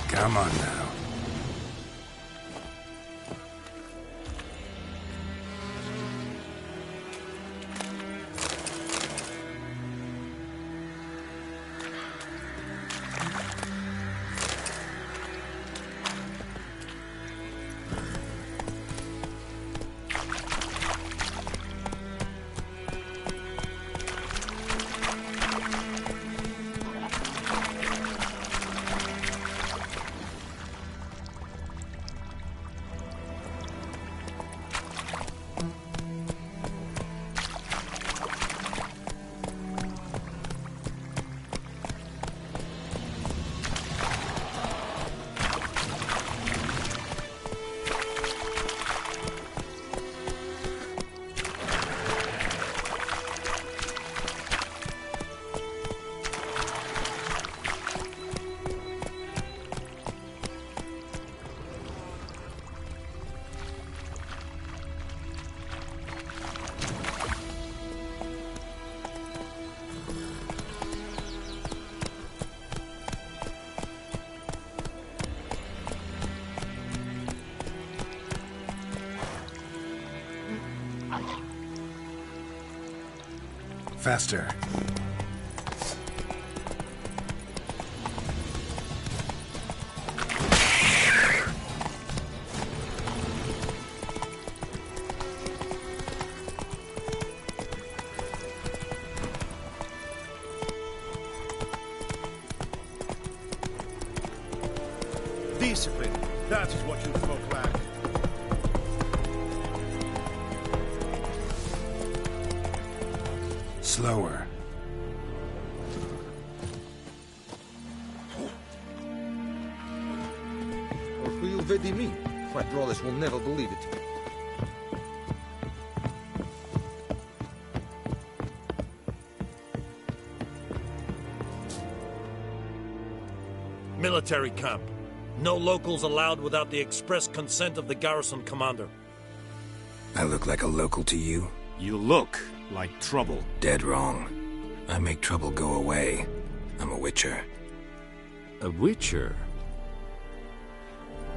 Come on now. Faster. Discipline. That is what you folk lack. Slower. Or who you vedi me? My brothers will never believe it. Military camp. No locals allowed without the express consent of the garrison commander. I look like a local to you? You look like trouble. Dead wrong. I make trouble go away. I'm a witcher. A witcher?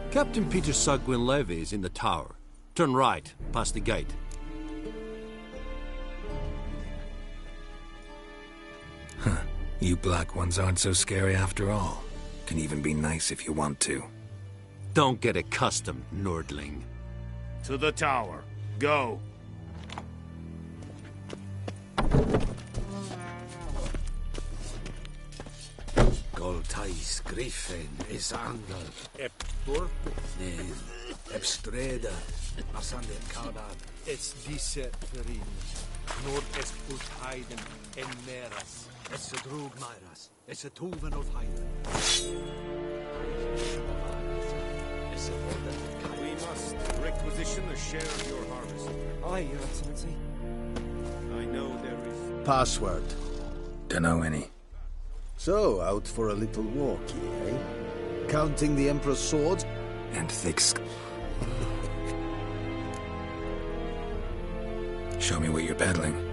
Captain Peter Sagwin Levy is in the tower. Turn right, past the gate. Huh. You black ones aren't so scary after all. Can even be nice if you want to. Don't get accustomed, Nordling. To the tower. Go. Goltais Griffin is Angel. Ep Streda. Asande Kaudad. Es diese Ferin. Nord est ut Heiden en Meras. Es drug Myras. Es Tuven of Heiden. We must requisition a share of your harvest. Aye, Your Excellency. I know there is... Password. Dunno any. So, out for a little walk, eh? Counting the Emperor's swords? And thick Show me what you're peddling.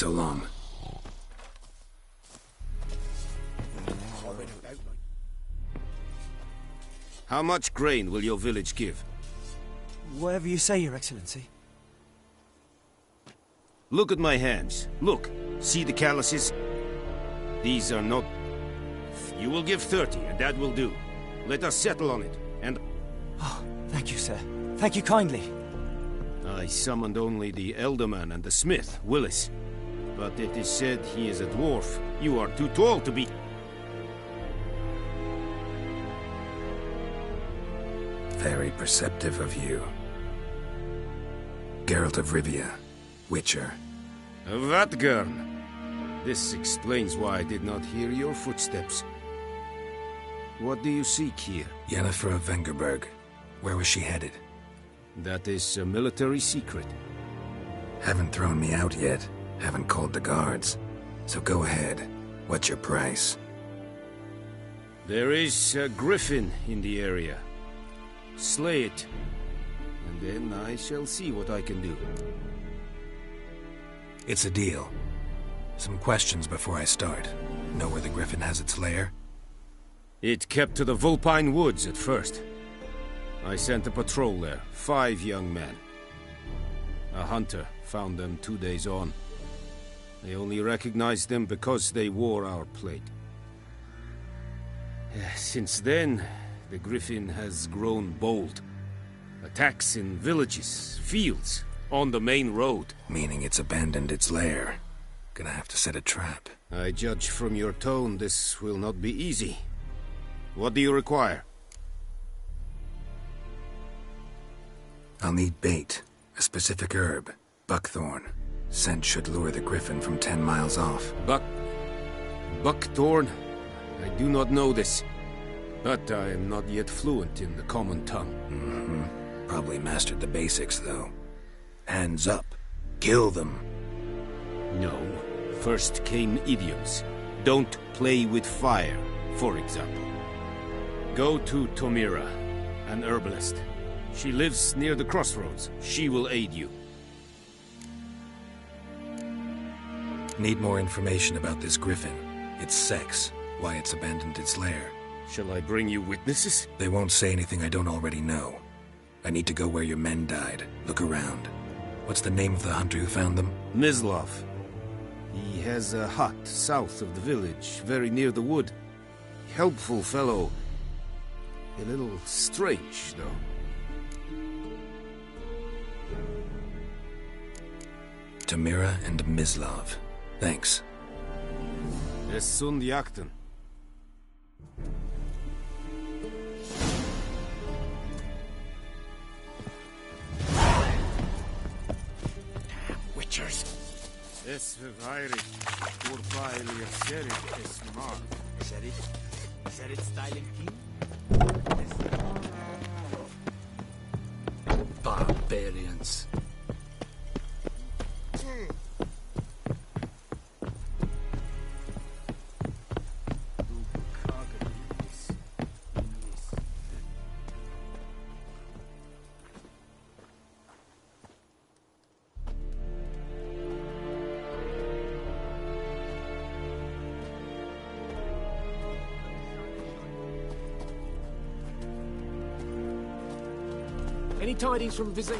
So long. How much grain will your village give? Whatever you say, Your Excellency. Look at my hands. Look. See the calluses? These are not... You will give 30, and that will do. Let us settle on it, and... Oh, thank you, sir. Thank you kindly. I summoned only the Elderman and the smith, Willis. But it is said he is a dwarf. You are too tall to be... Very perceptive of you. Geralt of Rivia, Witcher. Vatgern. This explains why I did not hear your footsteps. What do you seek here? Yennefer of Vengerberg. Where was she headed? That is a military secret. Haven't thrown me out yet. Haven't called the guards. So go ahead. What's your price? There is a griffin in the area. Slay it, and then I shall see what I can do. It's a deal. Some questions before I start. Know where the griffin has its lair? It kept to the Vulpine Woods at first. I sent a patrol there, 5 young men. A hunter found them 2 days on. They only recognized them because they wore our plate. Since then, the griffin has grown bold. Attacks in villages, fields, on the main road. Meaning it's abandoned its lair. Gonna have to set a trap. I judge from your tone this will not be easy. What do you require? I'll need bait. A specific herb. Buckthorn. Scent should lure the griffin from 10 miles off. Buckthorn? I do not know this. But I am not yet fluent in the common tongue. Mm-hmm. Probably mastered the basics, though. Hands up. Kill them. No. First came idioms. Don't play with fire, for example. Go to Tomira, an herbalist. She lives near the crossroads. She will aid you. Need more information about this griffin. Its sex. Why it's abandoned its lair. Shall I bring you witnesses? They won't say anything I don't already know. I need to go where your men died. Look around. What's the name of the hunter who found them? Mislav. He has a hut south of the village, very near the wood. Helpful fellow. A little strange, though. Tamira and Mislav. Thanks. Es sunt jakten. Witchers! Es verweirig, urpailir serit es mar. Serit styling king? Barbarians. Any tidings from Vizay?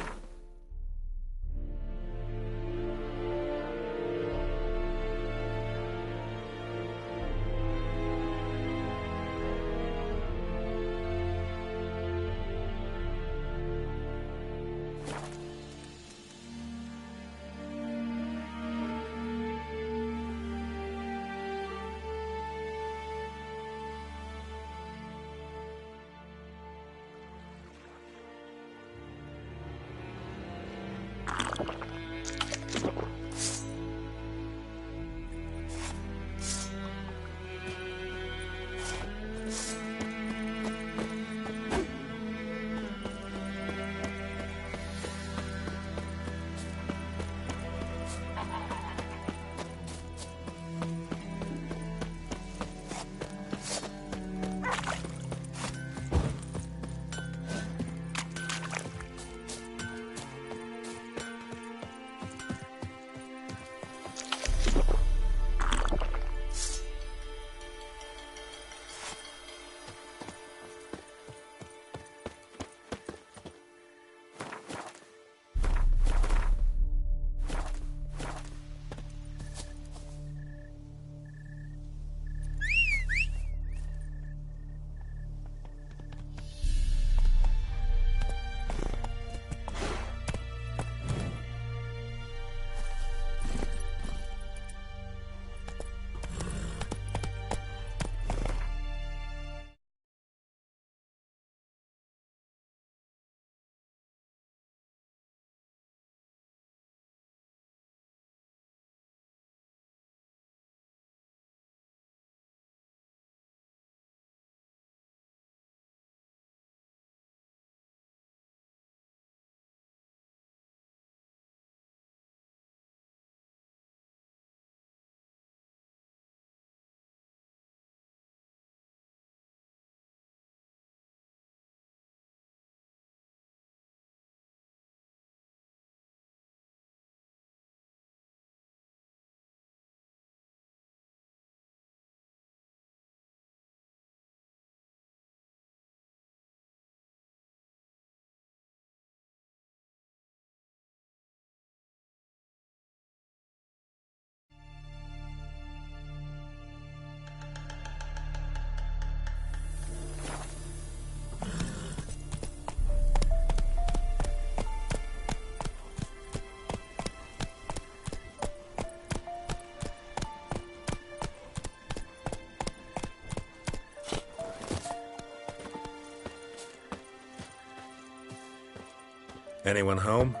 Anyone home?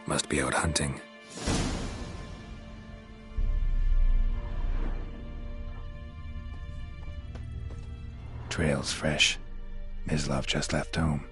Must be out hunting. Trail's fresh. Mislav just left home.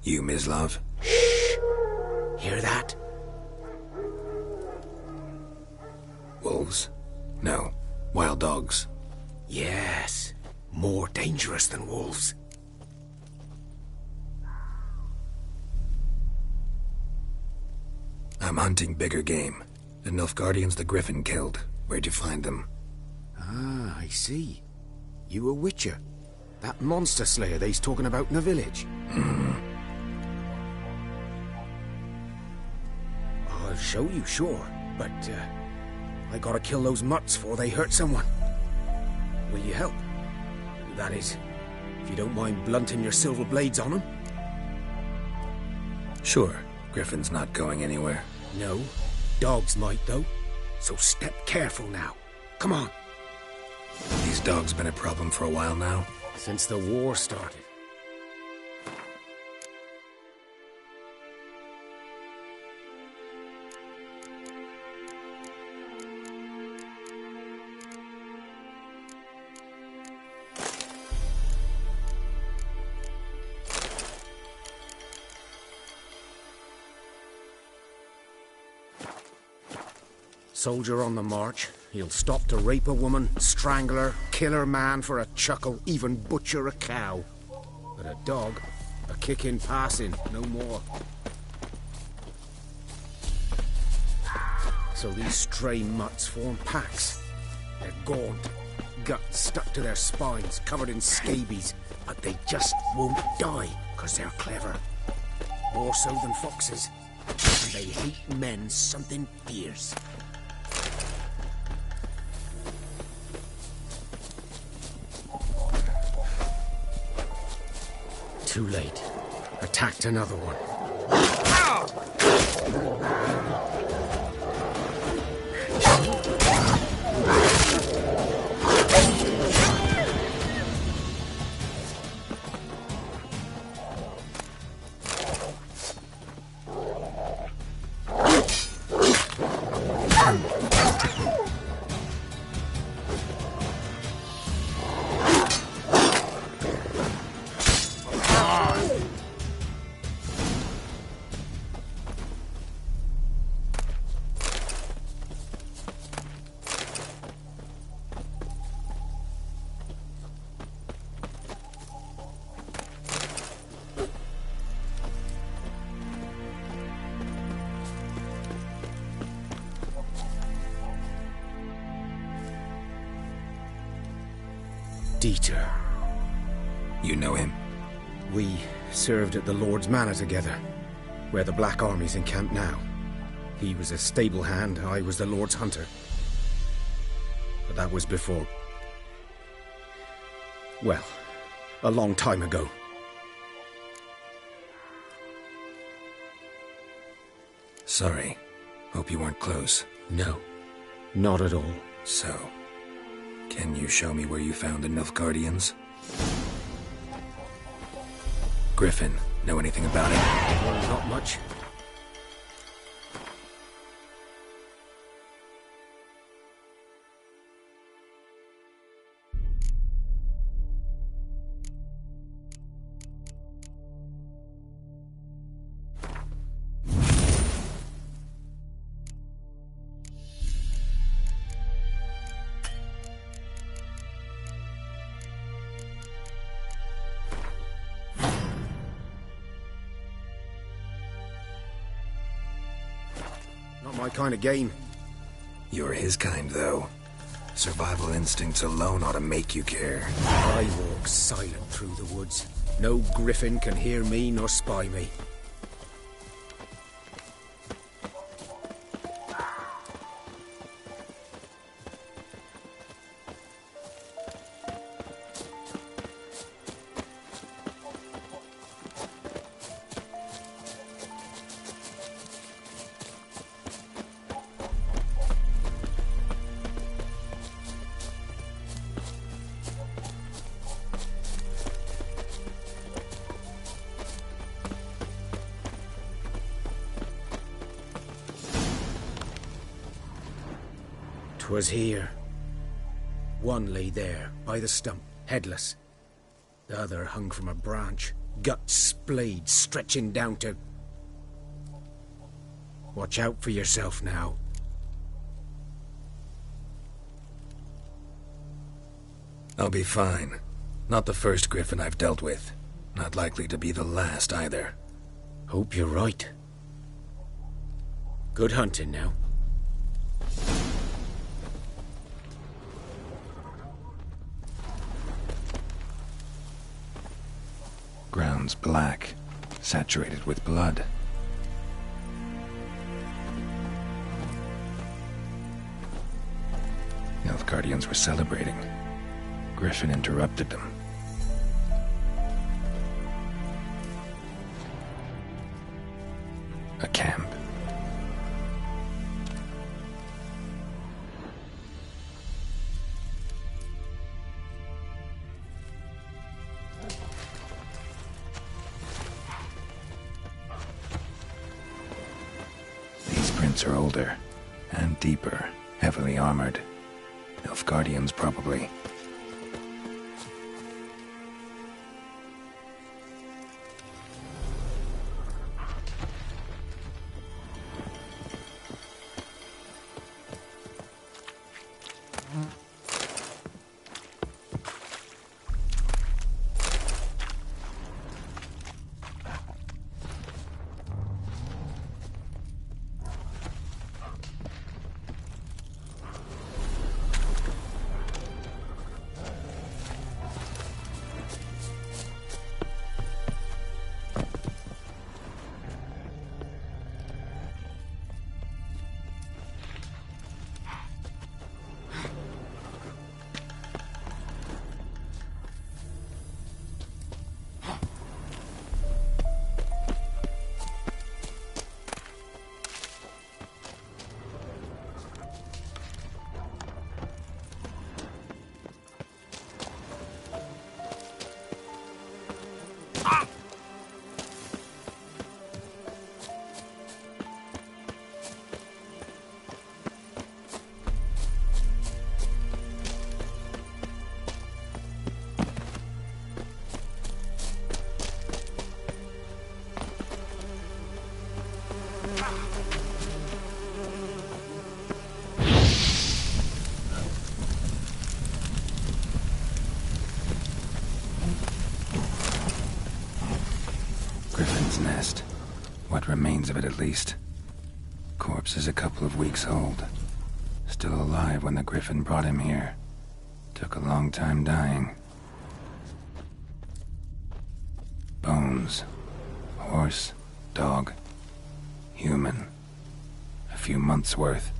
You, Mislav? Shh! Hear that? Wolves? No. Wild dogs. Yes. More dangerous than wolves. I'm hunting bigger game. The Nilfgaardians the Griffin killed. Where'd you find them? Ah, I see. You a witcher. That monster slayer they's talking about in the village. I'll show you, sure. But, I gotta kill those mutts before they hurt someone. Will you help? That is, if you don't mind blunting your silver blades on them. Sure. Griffin's not going anywhere. No. Dogs might, though. So step careful now. Come on. These dogs been a problem for a while now? Since the war started. Soldier on the march. He'll stop to rape a woman, strangle her, kill her man for a chuckle, even butcher a cow. But a dog, a kick in passing, no more. So these stray mutts form packs. They're gaunt, guts stuck to their spines, covered in scabies, but they just won't die, because they're clever. More so than foxes. And they hate men something fierce. Too late. Attacked another one. Dieter. You know him? We served at the Lord's Manor together, where the Black Army's encamped now. He was a stable hand, I was the Lord's hunter. But that was before... well, a long time ago. Sorry. Hope you weren't close. No, not at all. So, can you show me where you found the Nilfgaardians? Griffin, know anything about it? Not much. Not my kind of game. You're his kind, though. Survival instincts alone ought to make you care. I walk silent through the woods. No griffin can hear me nor spy me. 'Twas here. One lay there, by the stump, headless. The other hung from a branch, guts splayed, stretching down to... Watch out for yourself now. I'll be fine. Not the first griffin I've dealt with. Not likely to be the last either. Hope you're right. Good hunting now. Ground's black, saturated with blood. Nilfgaardians were celebrating. Griffin interrupted them. A camp. These prints are older and deeper, heavily armored. Nilfgaardians, probably. Nest. What remains of it, at least. Corpse is a couple of weeks old. Still alive when the griffin brought him here. Took a long time dying. Bones. Horse, dog, human. A few months' worth.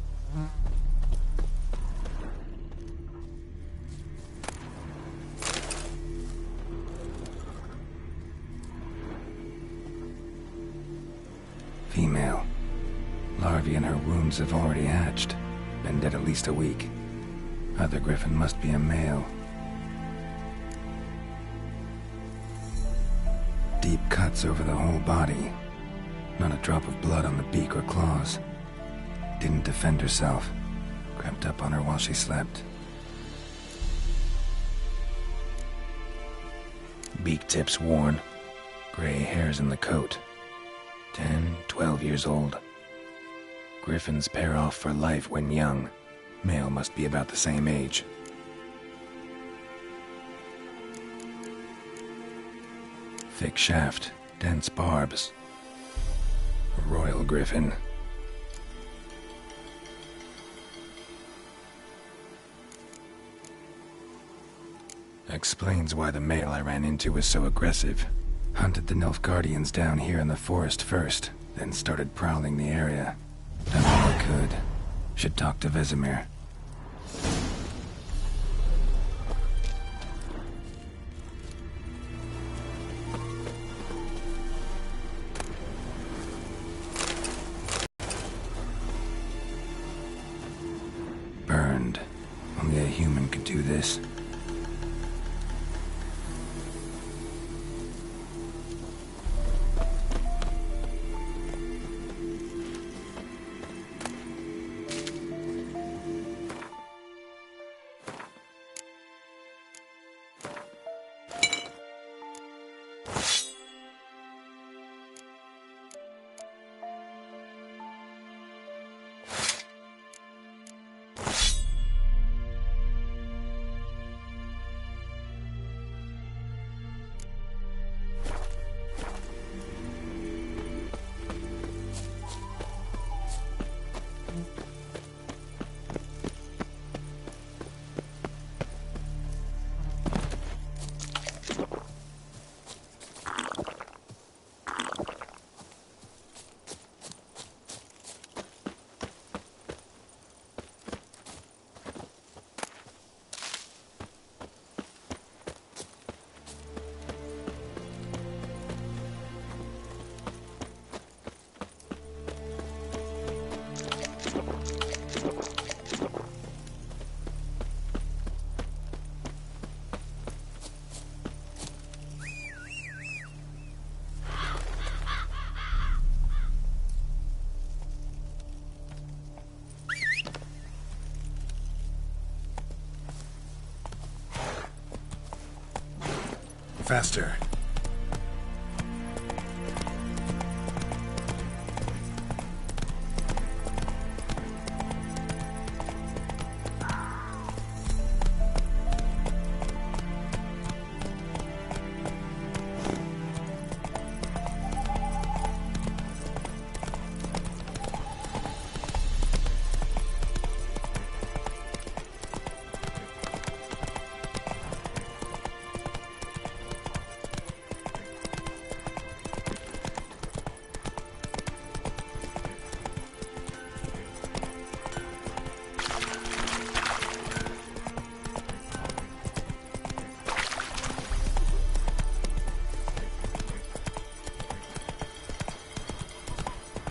Female. Larvae in her wounds have already hatched. Been dead at least a week. Other griffin must be a male. Deep cuts over the whole body. Not a drop of blood on the beak or claws. Didn't defend herself. Crept up on her while she slept. Beak tips worn. Gray hairs in the coat. 10, 12 years old. Griffins pair off for life when young. Male must be about the same age. Thick shaft, dense barbs. A royal griffin. Explains why the male I ran into was so aggressive. Hunted the Nilfgaardians down here in the forest first, then started prowling the area. Done all I could. Should talk to Vesemir. Burned. Only a human could do this. Faster.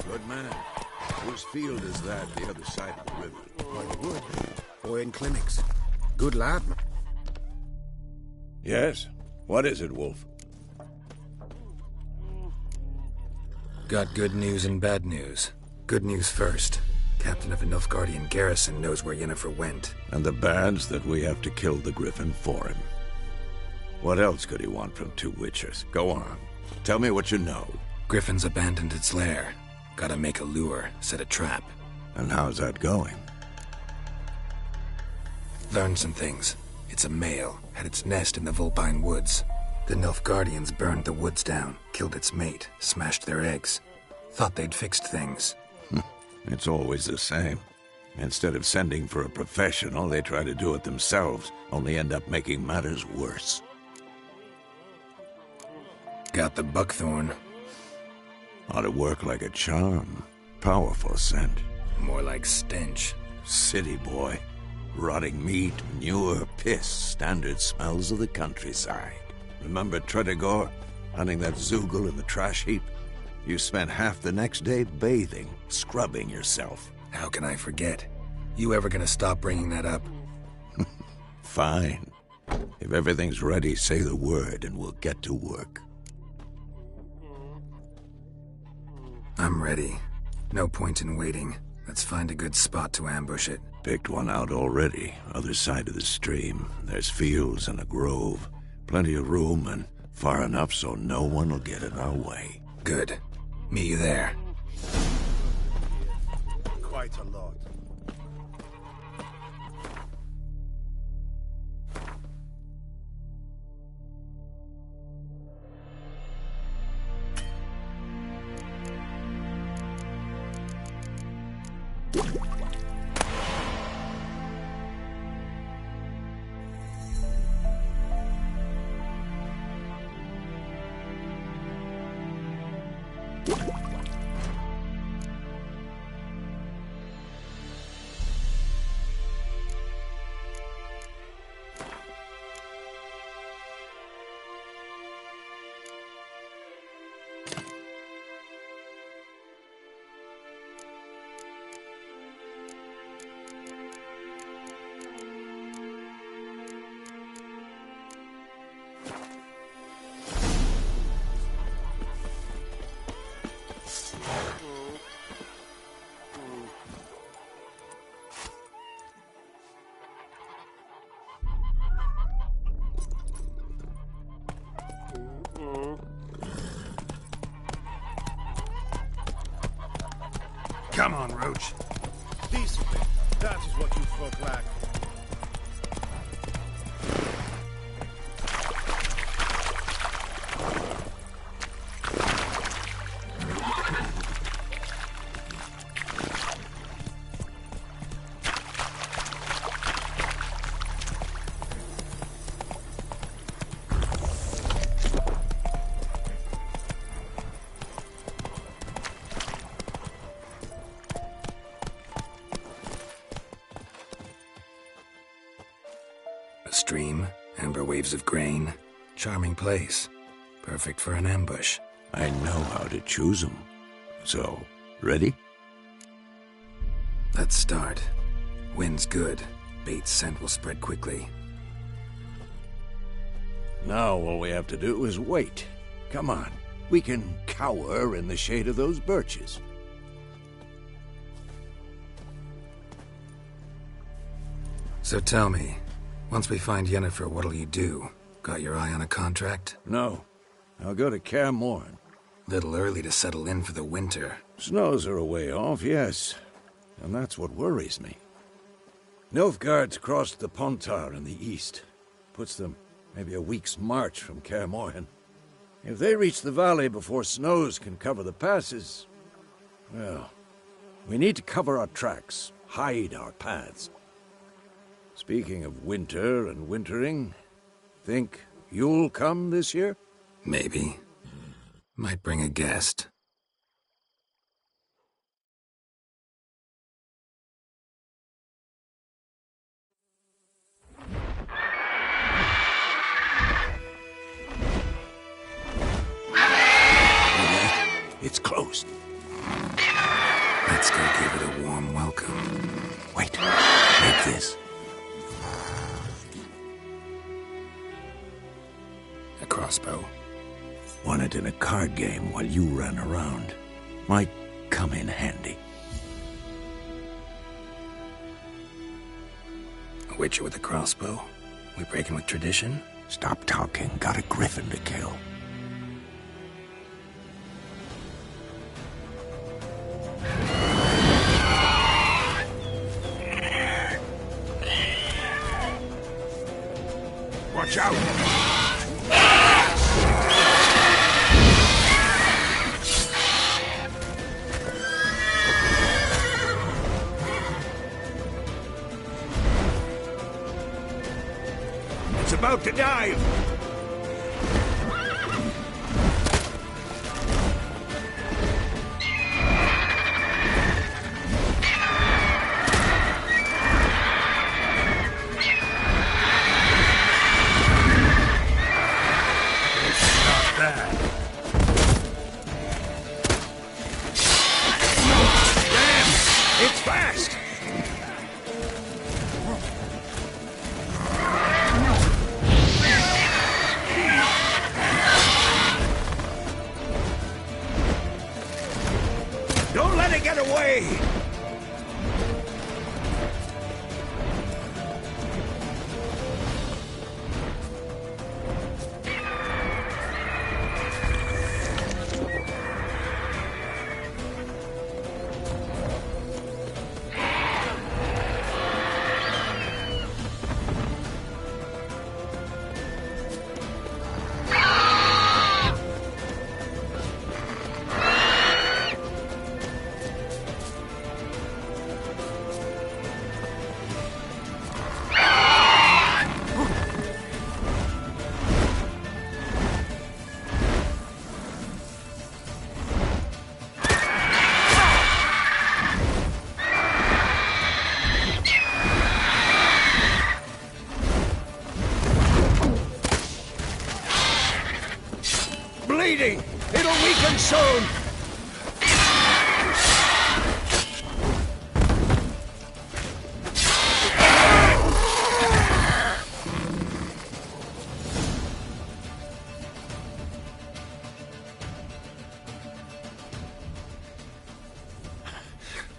Good man. Whose field is that, the other side of the river? By the wood. Boy in clinics. Good lad, man. Yes? What is it, Wolf? Got good news and bad news. Good news first. Captain of a Nilfgaardian garrison knows where Yennefer went. And the bad's that we have to kill the Griffin for him. What else could he want from two witchers? Go on. Tell me what you know. Griffin's abandoned its lair. Gotta make a lure, set a trap. And how's that going? Learned some things. It's a male, had its nest in the Vulpine Woods. The Nilfgaardians burned the woods down, killed its mate, smashed their eggs. Thought they'd fixed things. It's always the same. Instead of sending for a professional, they try to do it themselves, only end up making matters worse. Got the buckthorn. Ought to work like a charm. Powerful scent. More like stench. City boy. Rotting meat, manure, piss, standard smells of the countryside. Remember Tredegor? Hunting that Zoogle in the trash heap? You spent half the next day bathing, scrubbing yourself. How can I forget? You ever gonna stop bringing that up? Fine. If everything's ready, say the word and we'll get to work. I'm ready. No point in waiting. Let's find a good spot to ambush it. Picked one out already. Other side of the stream. There's fields and a grove. Plenty of room and far enough so no one will get in our way. Good. Meet you there. Quite a lot. Come on, Roach. Decently. That is what you folk lack. A stream, amber waves of grain. Charming place. Perfect for an ambush. I know how to choose them. So, ready? Let's start. Wind's good. Bait's scent will spread quickly. Now all we have to do is wait. Come on. We can cower in the shade of those birches. So tell me, once we find Yennefer, what'll you do? Got your eye on a contract? No. I'll go to Kaer Morhen. Little early to settle in for the winter. Snows are a way off, yes. And that's what worries me. Nilfgaard's crossed the Pontar in the east. Puts them maybe a week's march from Kaer Morhen. If they reach the valley before snows can cover the passes, well, we need to cover our tracks, hide our paths. Speaking of winter and wintering, think you'll come this year? Maybe. Might bring a guest. It's closed. Let's go give it a warm welcome. Wait, take this. A crossbow. Won it in a card game while you ran around. Might come in handy. A witcher with a crossbow? We breaking with tradition? Stop talking. Got a griffin to kill. Watch out! It's about to dive! It's fast! Don't let it get away! Bleeding! It'll weaken soon!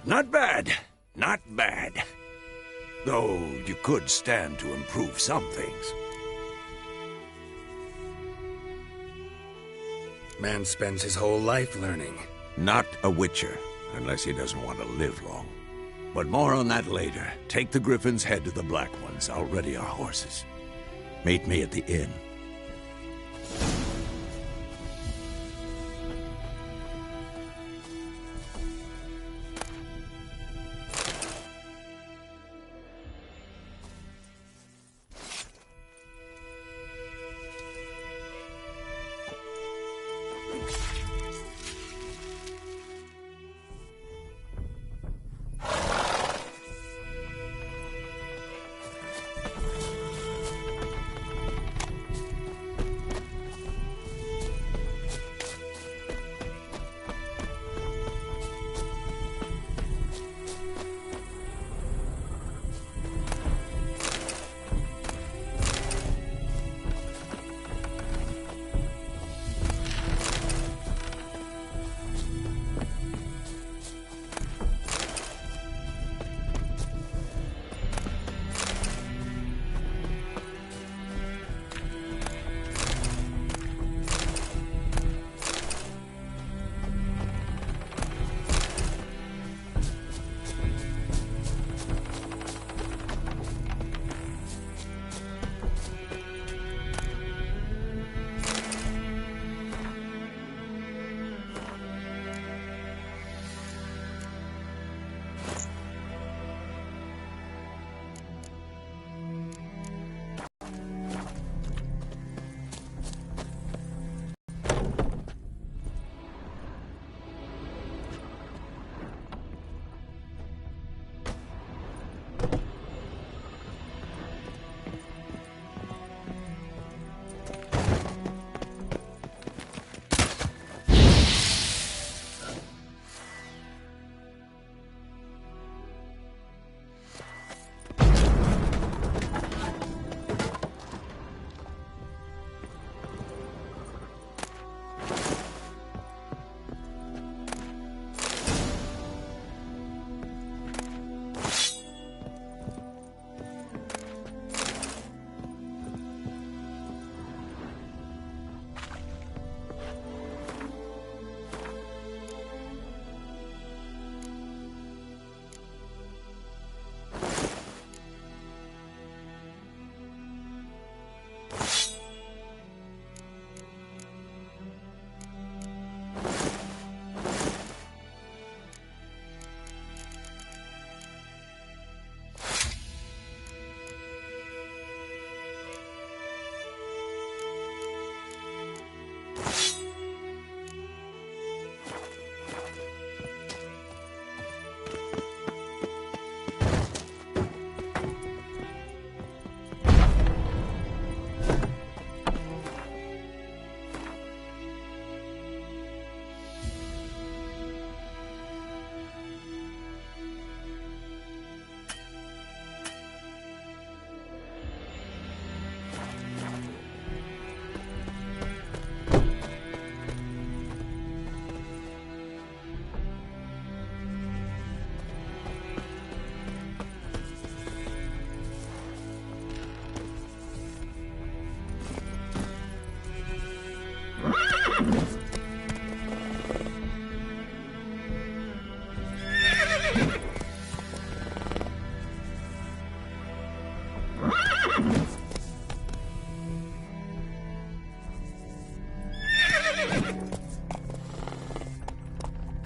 Not bad. Not bad. Though you could stand to improve some things. Man spends his whole life learning. Not a witcher, unless he doesn't want to live long. But more on that later. Take the Griffin's head to the Black Ones. I'll ready our horses. Meet me at the inn.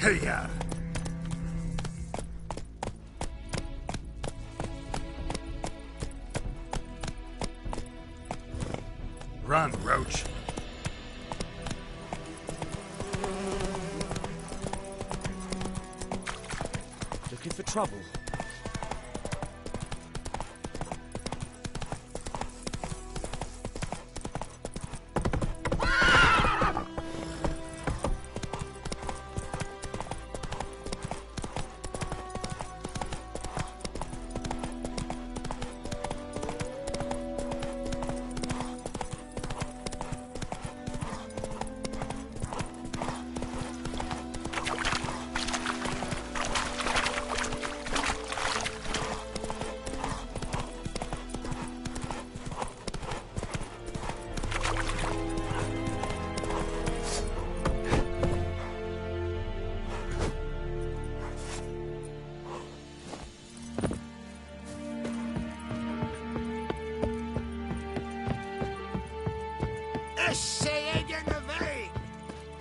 Hey-ya! Run, Roach. Looking for trouble?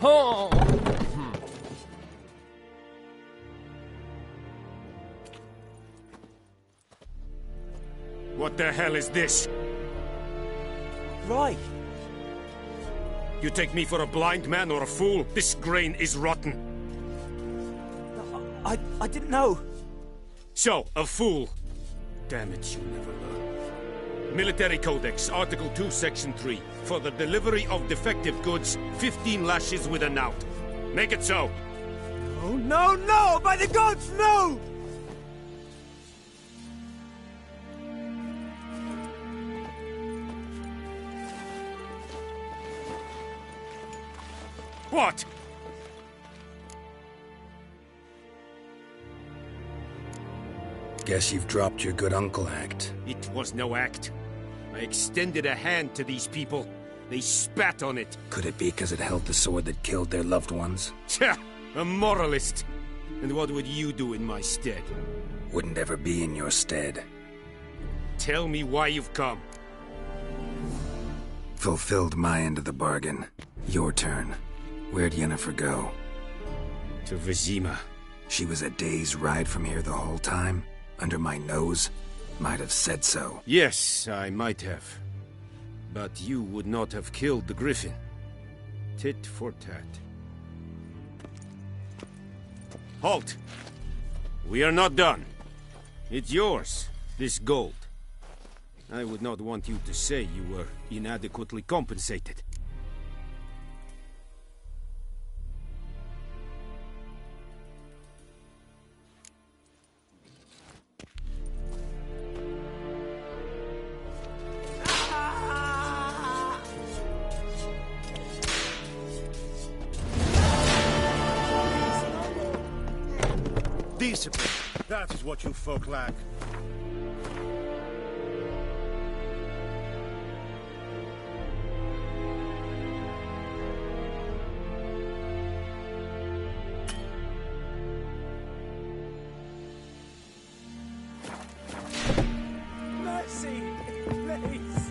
Oh! What the hell is this? Right. You take me for a blind man or a fool? This grain is rotten. I didn't know. So, a fool. Damn it, you never learn. Military Codex, Article 2, Section 3. For the delivery of defective goods, 15 lashes with a knout. Make it so. Oh, no, no! By the gods, no! What? Guess you've dropped your good uncle act. It was no act. I extended a hand to these people. They spat on it. Could it be because it held the sword that killed their loved ones? Tja! A moralist. And what would you do in my stead? Wouldn't ever be in your stead. Tell me why you've come. Fulfilled my end of the bargain. Your turn. Where'd Yennefer go? To Vizima. She was a day's ride from here the whole time? Under my nose? Might have said so. Yes, I might have. But you would not have killed the griffin. Tit for tat. Halt! We are not done. It's yours, this gold. I would not want you to say you were inadequately compensated. Discipline. That is what you folk lack. Mercy, please.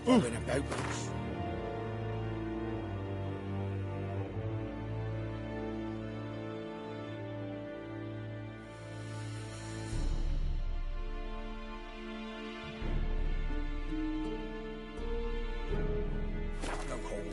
What about this? No hole.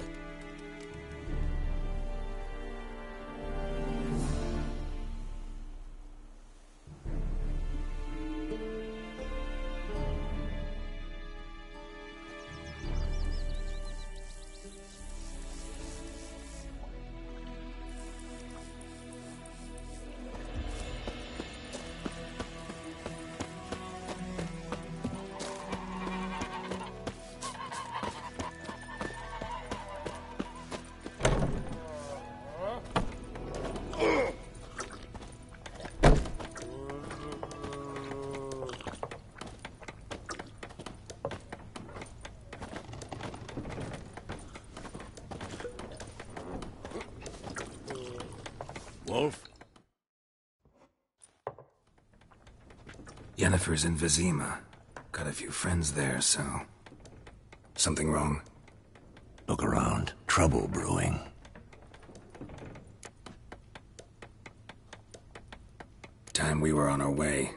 Wolf? Yennefer's in Vizima. Got a few friends there, so Something wrong? Look around. Trouble brewing. Time we were on our way.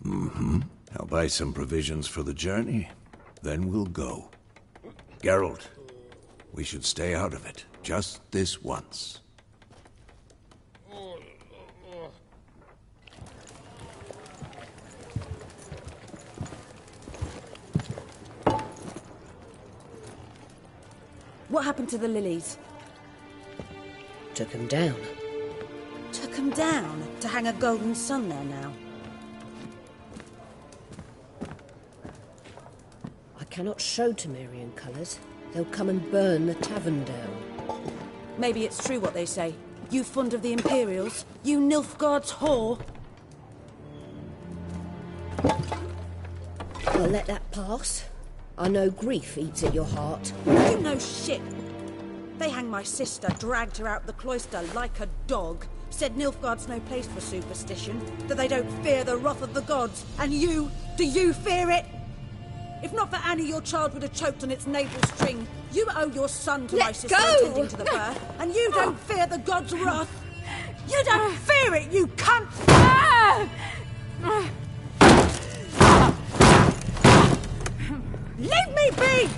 Mm-hmm. I'll buy some provisions for the journey. Then we'll go. Geralt, we should stay out of it. Just this once. What happened to the lilies? Took 'em down. Took 'em down to hang a golden sun there now. I cannot show Temerian colours. They'll come and burn the tavern down. Maybe it's true what they say. You fond of the Imperials? You Nilfgaard's whore? I'll let that pass. I know grief eats at your heart. You know shit. They hanged my sister, dragged her out the cloister like a dog. Said Nilfgaard's no place for superstition, that they don't fear the wrath of the gods. And you? Do you fear it? If not for Annie, your child would have choked on its navel string. You owe your son to my sister attending to the birth, and you don't fear the gods' wrath. You don't fear it, you cunt! Leave me be!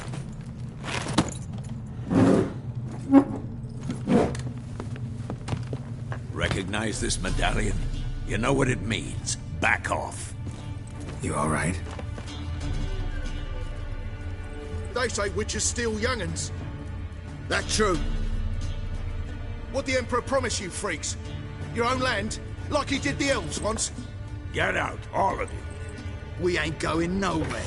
Recognize this medallion? You know what it means. Back off. You all right? They say witches steal young'uns. That true? What the Emperor promised you, freaks? Your own land? Like he did the elves once? Get out, all of you. We ain't going nowhere.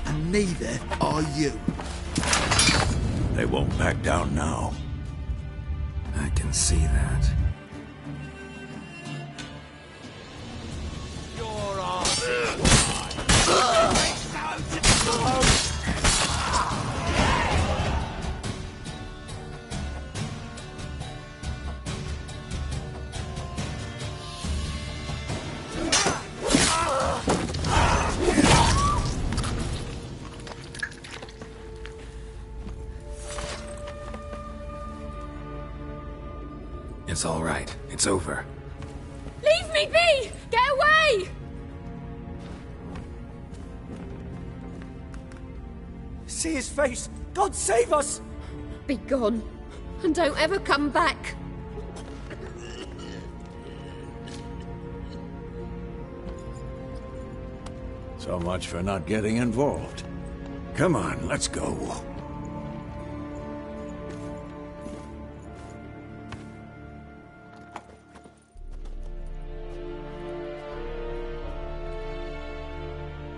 And neither are you. They won't back down now. I can see that. Your arse It's all right. It's over. Leave me be! Get away! See his face! God save us! Be gone, and don't ever come back. So much for not getting involved. Come on, let's go.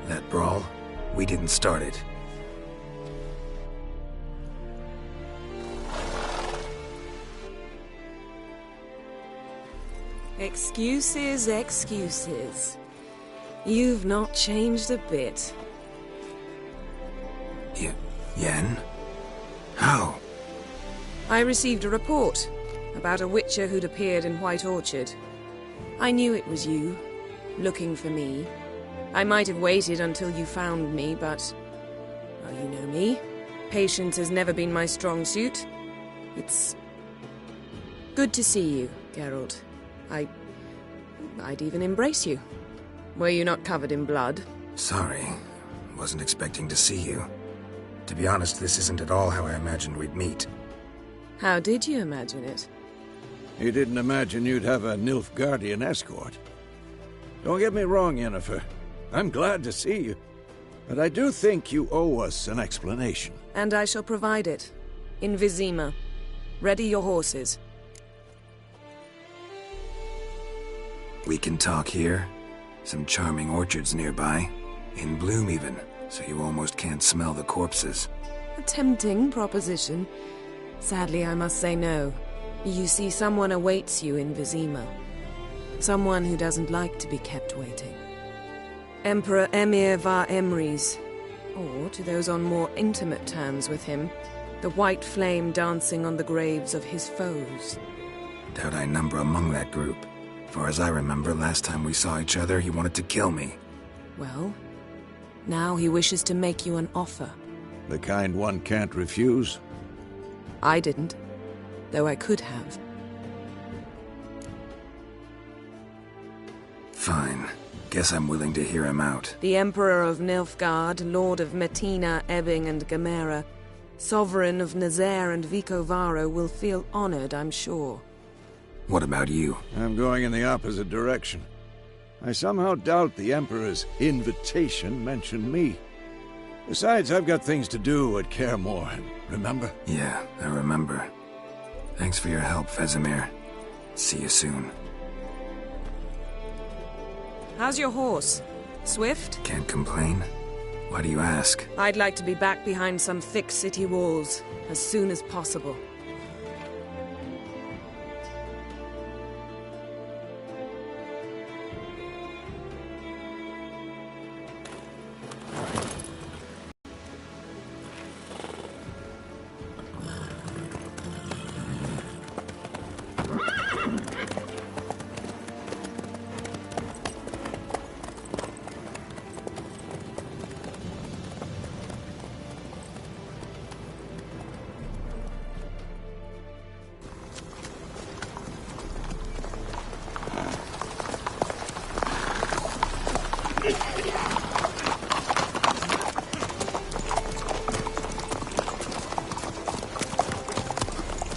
That brawl, we didn't start it. Excuses, excuses. You've not changed a bit. Yen? How? I received a report about a witcher who'd appeared in White Orchard. I knew it was you, looking for me. I might have waited until you found me, but... well, you know me. Patience has never been my strong suit. It's... good to see you, Geralt. I'd even embrace you. Were you not covered in blood? Sorry. Wasn't expecting to see you. To be honest, this isn't at all how I imagined we'd meet. How did you imagine it? You didn't imagine you'd have a Nilfgaardian escort. Don't get me wrong, Yennefer. I'm glad to see you. But I do think you owe us an explanation. And I shall provide it. In Vizima. Ready your horses. We can talk here. Some charming orchards nearby. In bloom even, so you almost can't smell the corpses. A tempting proposition. Sadly, I must say no. You see, someone awaits you in Vizima. Someone who doesn't like to be kept waiting. Emperor Emir var Emrys. Or, to those on more intimate terms with him, the white flame dancing on the graves of his foes. Doubt I number among that group. For as I remember, last time we saw each other, he wanted to kill me. Well, Now he wishes to make you an offer. The kind one can't refuse? I didn't, though I could have. Fine. Guess I'm willing to hear him out. The Emperor of Nilfgaard, Lord of Metina, Ebbing and Gamera, Sovereign of Nazaire and Vicovaro will feel honored, I'm sure. What about you? I'm going in the opposite direction. I somehow doubt the Emperor's invitation mentioned me. Besides, I've got things to do at Kaer remember? Yeah, I remember. Thanks for your help, Vesemir. See you soon. How's your horse? Swift? Can't complain. Why do you ask? I'd like to be back behind some thick city walls as soon as possible.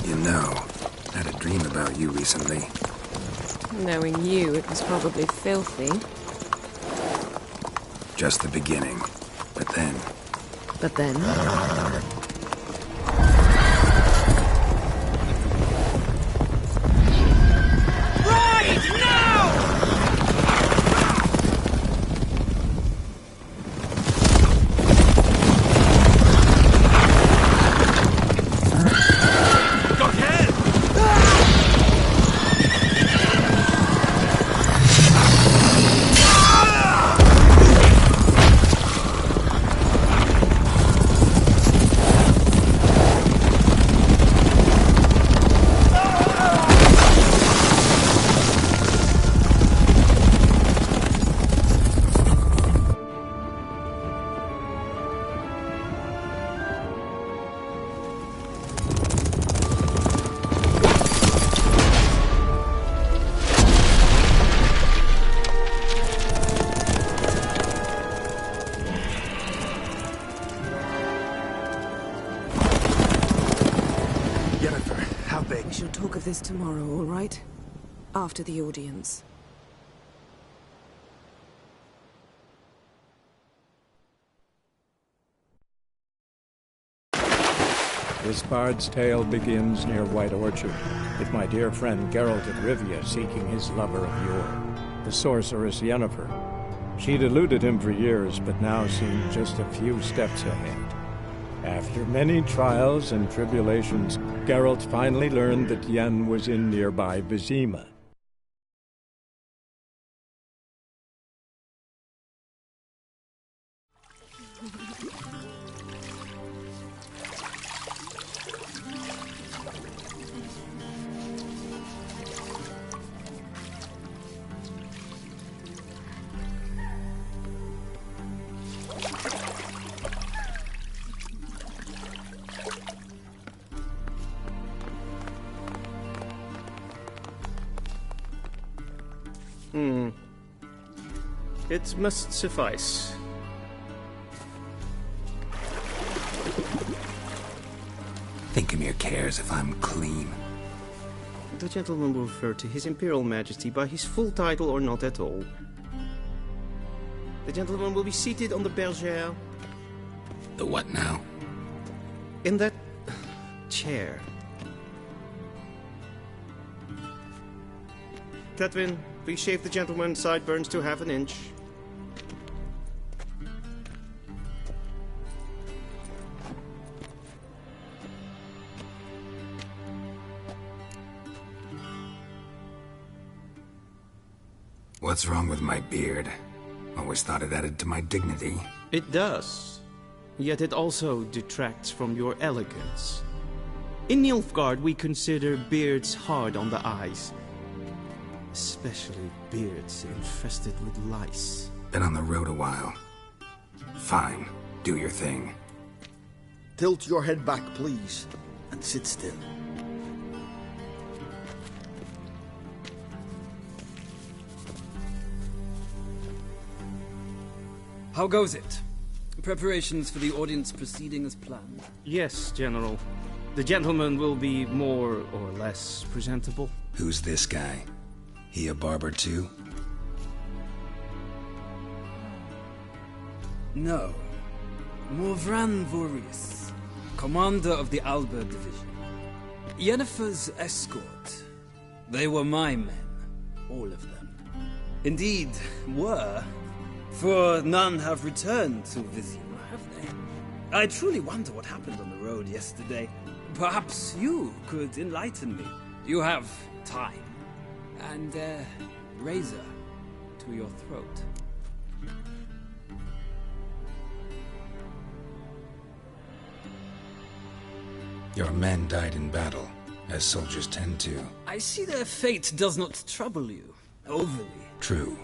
You know, I had a dream about you recently. Knowing you, it was probably filthy. Just the beginning. But then... But then... We shall talk of this tomorrow, all right? After the audience. This bard's tale begins near White Orchard, with my dear friend Geralt of Rivia seeking his lover of yore, the sorceress Yennefer. She'd eluded him for years, but now seemed just a few steps ahead. After many trials and tribulations, Geralt finally learned that Yen was in nearby Vizima. It must suffice. Thinkamir cares if I'm clean. The gentleman will refer to His Imperial Majesty by his full title or not at all. The gentleman will be seated on the bergère. The what now? In that chair. Cletwin, please shave the gentleman's sideburns to half an inch. What's wrong with my beard? Always thought it added to my dignity. It does. Yet it also detracts from your elegance. In Nilfgaard, we consider beards hard on the eyes. Especially beards infested with lice. Been on the road a while. Fine. Do your thing. Tilt your head back, please, and sit still. How goes it? Preparations for the audience proceeding as planned? Yes, General. The gentleman will be more or less presentable. Who's this guy? He a barber too? No. Morvran Vorius, commander of the Alba Division. Yennefer's escort. They were my men. All of them. Indeed, were. For none have returned to Vizium, have they? I truly wonder what happened on the road yesterday. Perhaps you could enlighten me. You have time. And a razor to your throat. Your men died in battle, as soldiers tend to. I see their fate does not trouble you, overly. True.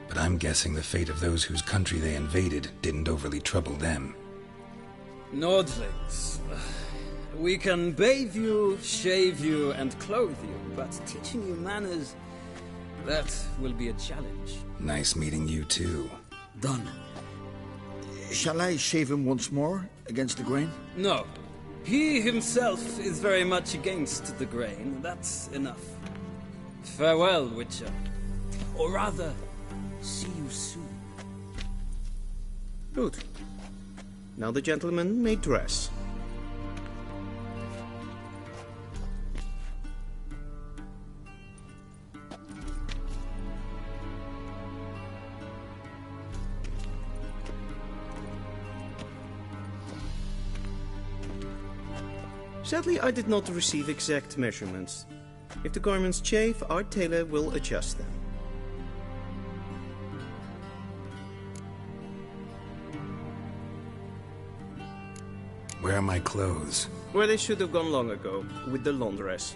But I'm guessing the fate of those whose country they invaded didn't overly trouble them. Nordlings. We can bathe you, shave you, and clothe you, but teaching you manners, that will be a challenge. Nice meeting you too. Done. Shall I shave him once more, against the grain? No. He himself is very much against the grain. That's enough. Farewell, Witcher. Or rather, see you soon. Good. Now the gentleman may dress. Sadly, I did not receive exact measurements. If the garments chafe, our tailor will adjust them. Where are my clothes? Where they should have gone long ago, with the laundress.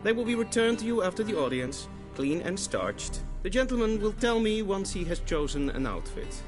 They will be returned to you after the audience, clean and starched. The gentleman will tell me once he has chosen an outfit.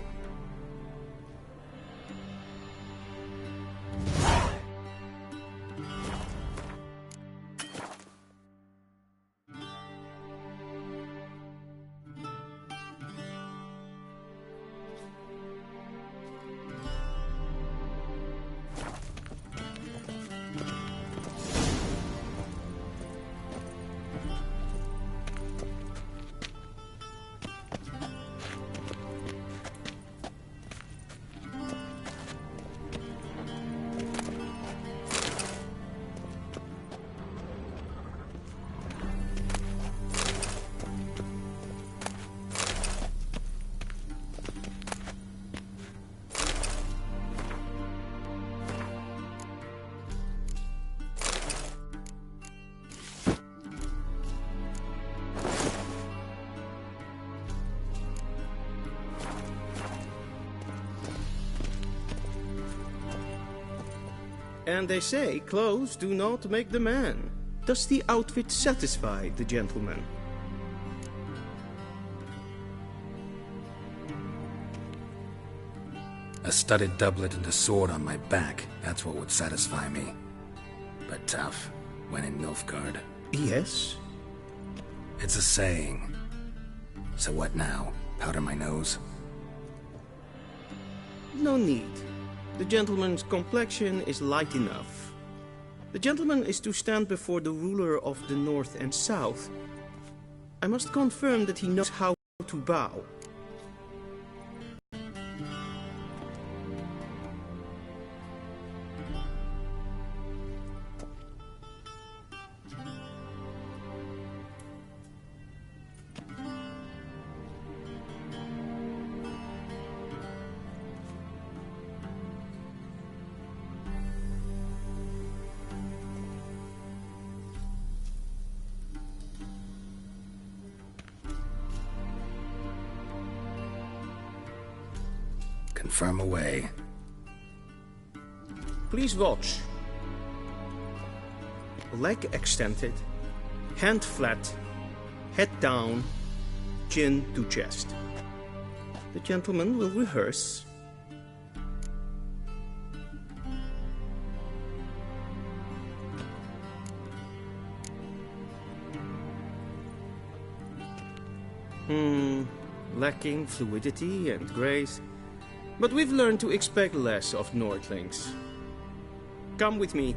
And they say clothes do not make the man. Does the outfit satisfy the gentleman? A studded doublet and a sword on my back, that's what would satisfy me. But tough, when in Nilfgaard. Yes? It's a saying. So what now? Powder my nose? No need. The gentleman's complexion is light enough. The gentleman is to stand before the ruler of the North and South. I must confirm that he knows how to bow. Confirm away. Please watch. Leg extended, hand flat, head down, chin to chest. The gentleman will rehearse lacking fluidity and grace. But we've learned to expect less of Nordlings. Come with me.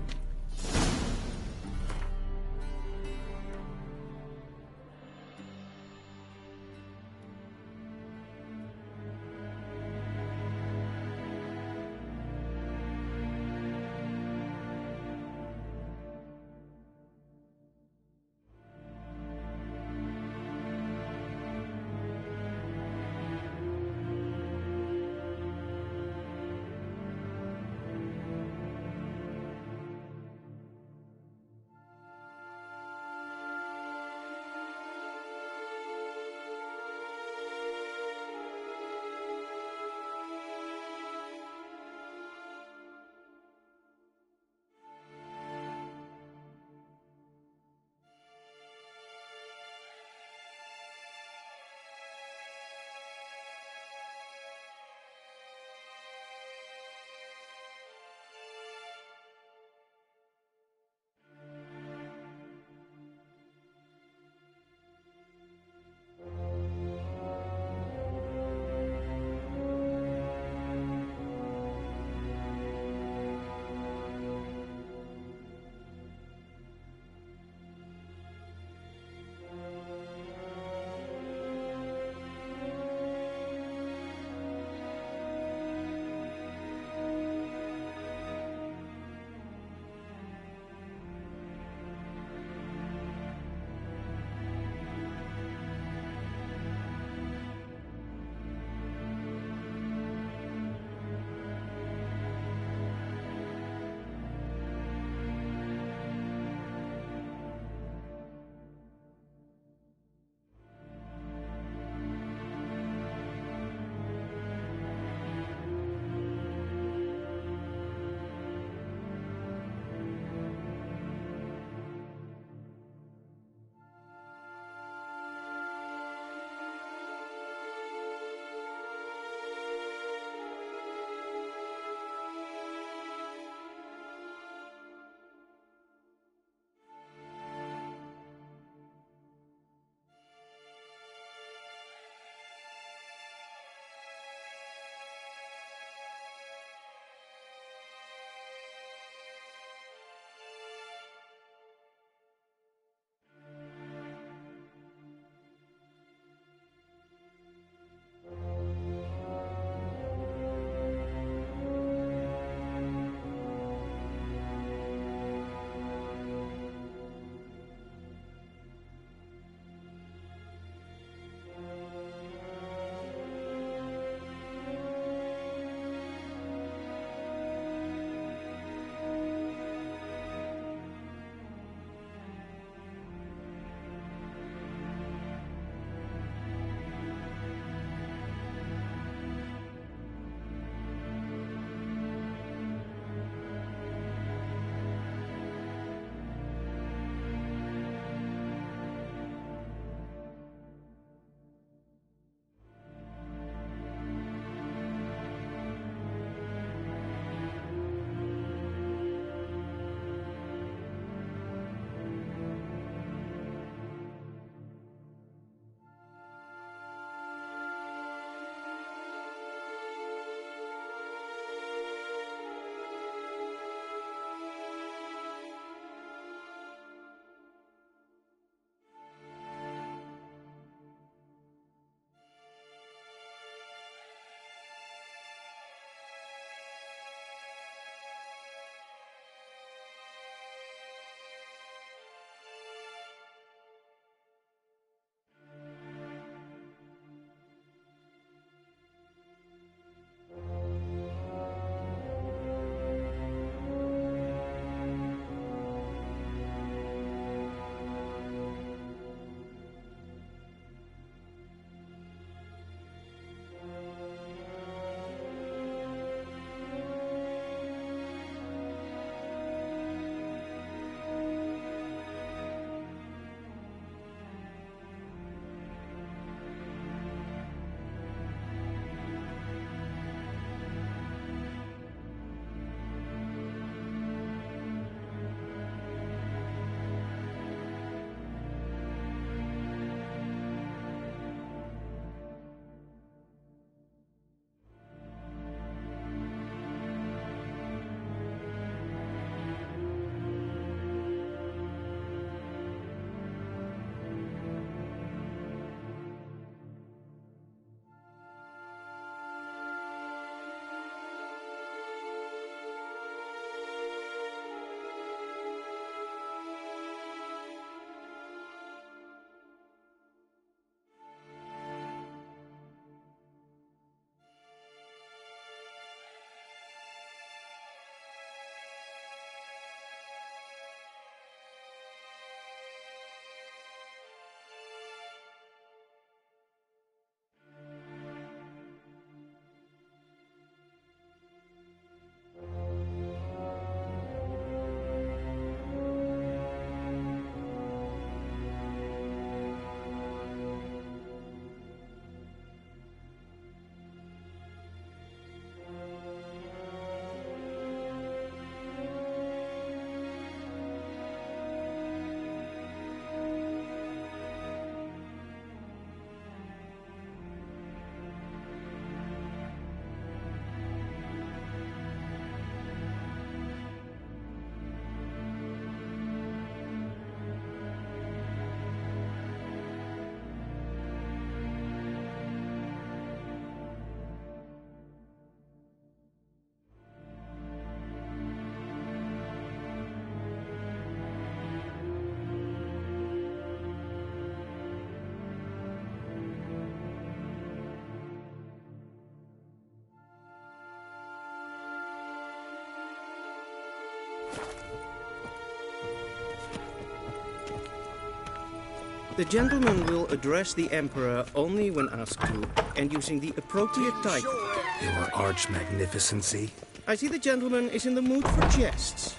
The gentleman will address the Emperor only when asked to, and using the appropriate title. Your arch magnificency? I see the gentleman is in the mood for jests.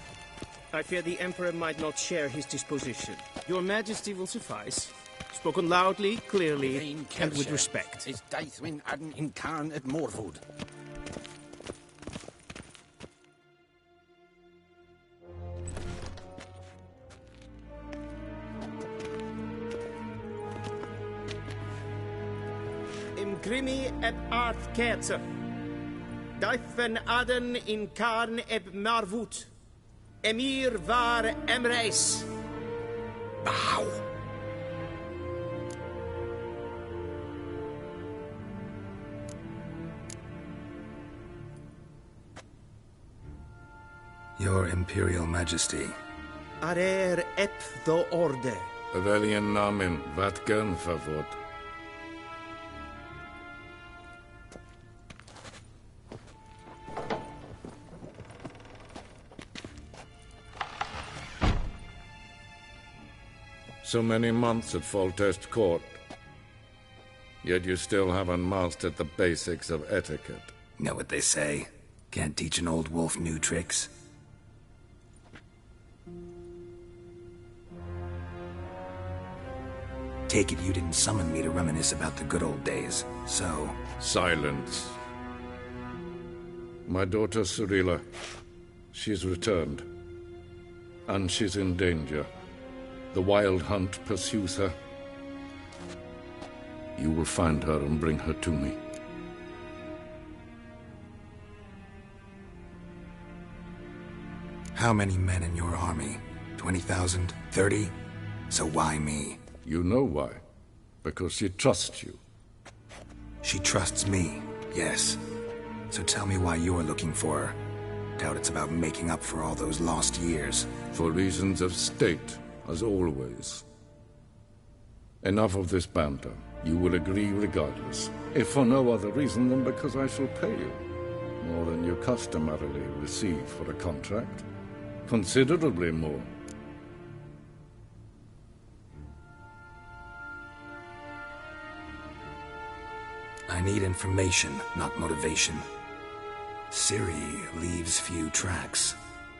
I fear the Emperor might not share his disposition. Your Majesty will suffice. Spoken loudly, clearly, and with respect. Is Daithwin Adden in Carn at Morwood? Imgrimi eb art kerzer. Daithwin Adden in Carn eb Marwood. Emir var Emreis. Bow. Your Imperial Majesty. Arer ep the orde. Avelien namen, wat gern favort. So many months at Foltest Court. Yet you still haven't mastered the basics of etiquette. Know what they say? Can't teach an old wolf new tricks. Take it you didn't summon me to reminisce about the good old days, so... Silence. My daughter Cyrilla, she's returned. And she's in danger. The Wild Hunt pursues her. You will find her and bring her to me. How many men in your army? 20,000? 30? So why me? You know why. Because she trusts you. She trusts me, yes. So tell me why you're looking for her. Doubt it's about making up for all those lost years. For reasons of state, as always. Enough of this banter. You will agree regardless. If for no other reason than because I shall pay you. More than you customarily receive for a contract. Considerably more. I need information, not motivation. Ciri leaves few tracks.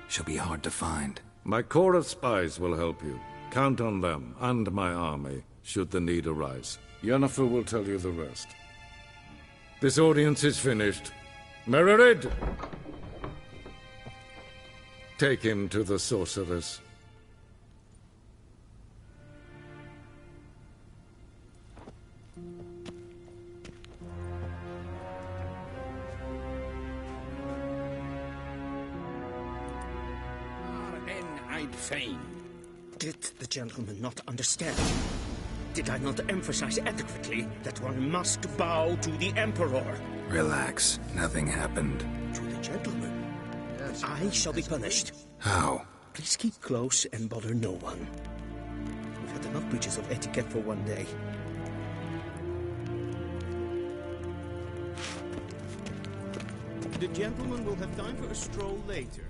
She'll be hard to find. My corps of spies will help you. Count on them, and my army, should the need arise. Yennefer will tell you the rest. This audience is finished. Mererid! Take him to the sorceress. Did the gentleman not understand? Did I not emphasize adequately that one must bow to the Emperor? Relax. Nothing happened. To the gentleman? I shall be punished. How? Please keep close and bother no one. We've had enough breaches of etiquette for one day. The gentleman will have time for a stroll later.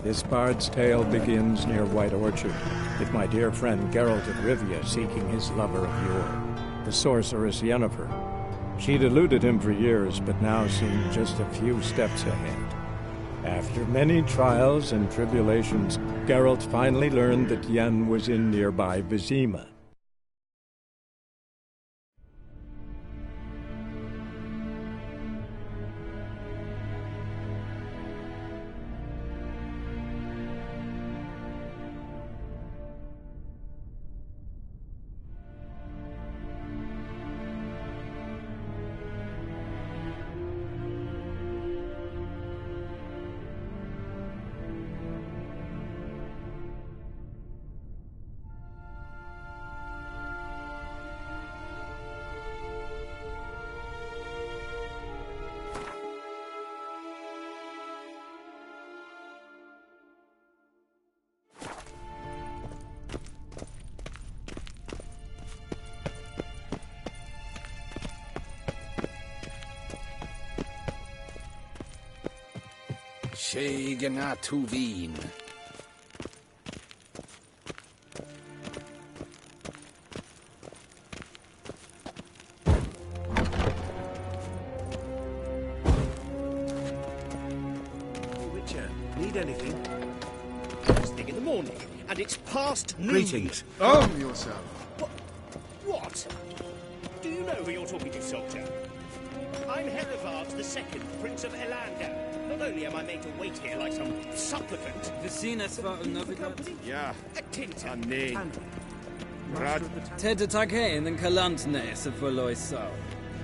This bard's tale begins near White Orchard, with my dear friend Geralt of Rivia seeking his lover of yore, the sorceress Yennefer. She'd eluded him for years, but now seemed just a few steps ahead. After many trials and tribulations, Geralt finally learned that Yen was in nearby Vizima. Shegana Tuvin. Witcher, need anything? It's big in the morning, and it's past noon. Greetings. Arm yourself. What? Do you know who you're talking to, soldier? I'm Herivard II, Prince of Elander. Not only am I made to wait here like some supplicant... Vecinas var Novigrad. Ja, Tinta. nee. Rad. Ted Taghain and Kalantnes of Voloisau.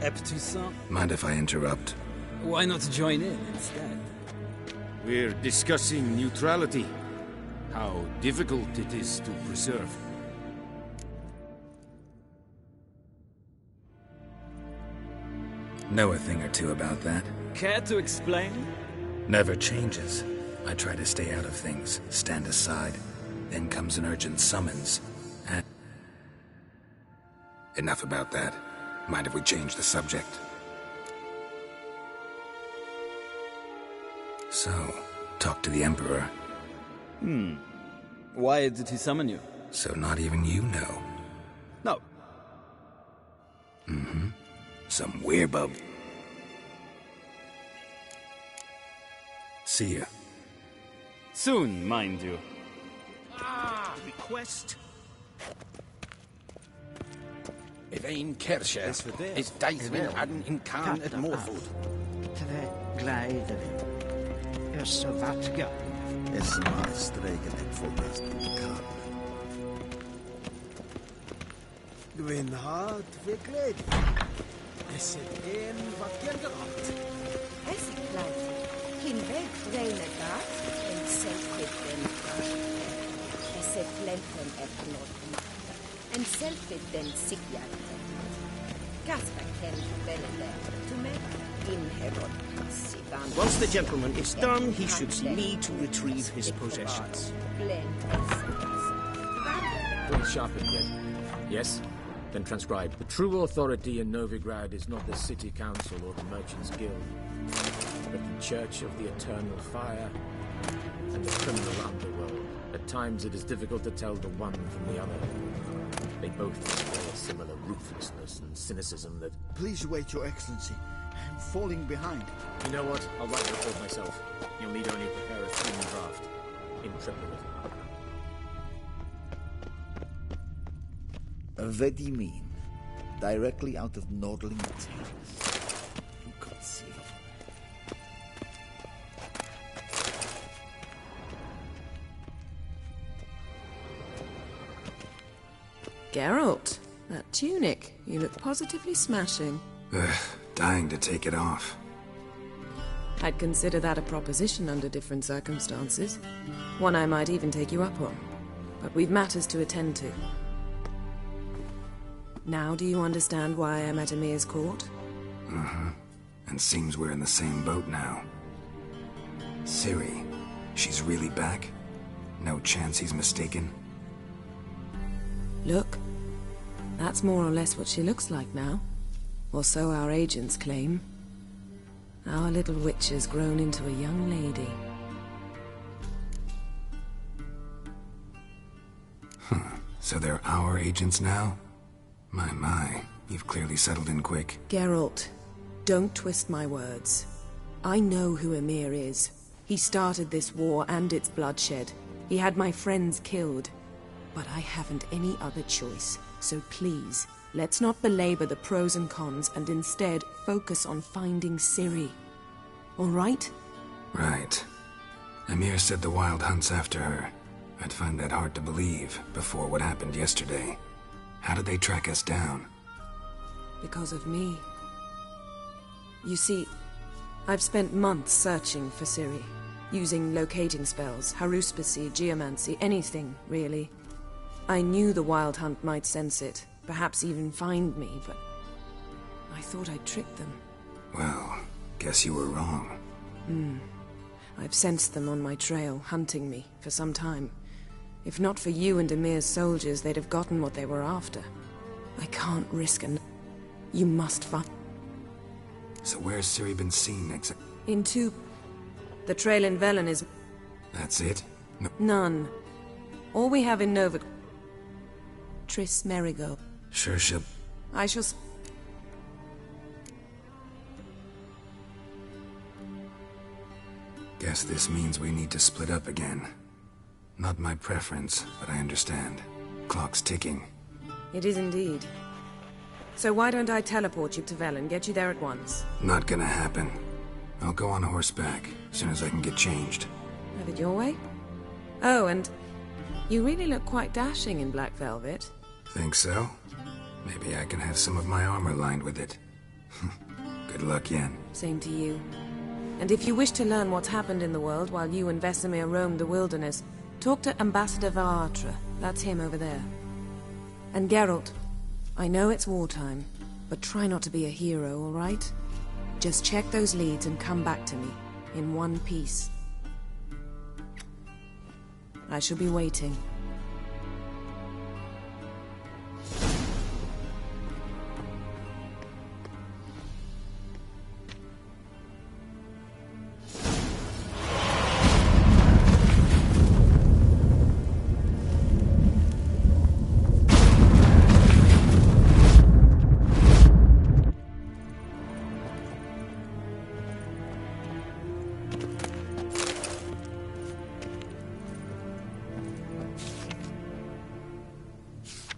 Eptusan. Mind if I interrupt? Why not join in instead? We're discussing neutrality. How difficult it is to preserve. Know a thing or two about that? Care to explain? Never changes. I try to stay out of things, stand aside. Then comes an urgent summons. And... Enough about that. Mind if we change the subject? So, talk to the Emperor. Why did he summon you? So not even you know? No. Mm-hmm. Some werebub. See ya. Soon, mind you. Request? Evain Kersha is Deithvin Adden in Khan at Morford. Tre gleiderin. Så vatga. Stregen en fornast kan. Gwyn had fi gled. Eset en wat genderat. Eset glad. Hin weg vreine gat. En selfit den gat. Eset lenten eplot macht. En selfit den sigjat. Gaspar ken belende. To me. In Herod. Once the gentleman is done, he should see me to retrieve his possessions. Don't sharpen yet. Yes? Then transcribe. The true authority in Novigrad is not the city council or the merchants' guild, but the church of the eternal fire and the criminal underworld. At times it is difficult to tell the one from the other. They both display a similar ruthlessness and cynicism that... Please wait, Your Excellency. I'm falling behind. You know what? I'll write the report myself. You'll need only prepare a thin draft. In triplicate. Vedimin. Directly out of Nordling Tales. Inconceivable. Geralt, that tunic. You look positively smashing. Ugh, dying to take it off. I'd consider that a proposition under different circumstances. One I might even take you up on. But we've matters to attend to. Now do you understand why I'm at Emir's court? Mm-hmm. And seems we're in the same boat now. Ciri, she's really back? No chance he's mistaken? Look, that's more or less what she looks like now. Or so our agents claim. Our little witch has grown into a young lady. So they're our agents now? My, you've clearly settled in quick. Geralt, don't twist my words. I know who Emir is. He started this war and its bloodshed. He had my friends killed. But I haven't any other choice. So please, let's not belabor the pros and cons and instead focus on finding Ciri. All right? Right. Emir said the Wild hunts after her. I'd find that hard to believe before what happened yesterday. How did they track us down? Because of me. You see, I've spent months searching for Ciri, using locating spells, haruspicy, geomancy, anything, really. I knew the Wild Hunt might sense it, perhaps even find me, but I thought I'd tricked them. Well, guess you were wrong. I've sensed them on my trail, hunting me, for some time. If not for you and Emir's soldiers, they'd have gotten what they were after. I can't risk an... You must find... So where's Ciri been seen In two The trail in Velen is... That's it? No. None. All we have in Nova... Tris Merigo. Sure she'll... I shall... Guess this means we need to split up again. Not my preference, but I understand. Clock's ticking. It is indeed. So why don't I teleport you to Velen, get you there at once? Not gonna happen. I'll go on horseback, as soon as I can get changed. Have it your way? Oh, and you really look quite dashing in black velvet. Think so? Maybe I can have some of my armor lined with it. Good luck, Yen. Same to you. And if you wish to learn what's happened in the world while you and Vesemir roamed the wilderness, talk to Ambassador Varatra. That's him over there. And Geralt, I know it's wartime, but try not to be a hero, all right? Just check those leads and come back to me, in one piece. I shall be waiting.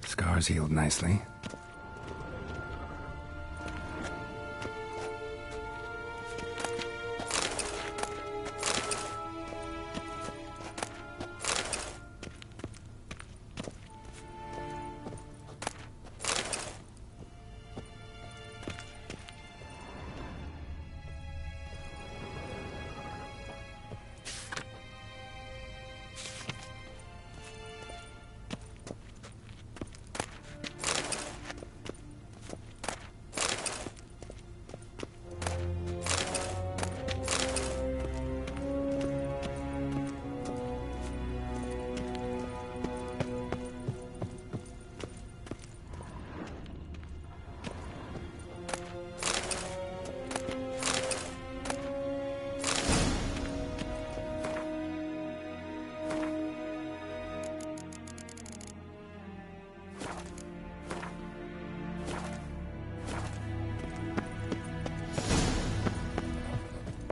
Scars healed nicely.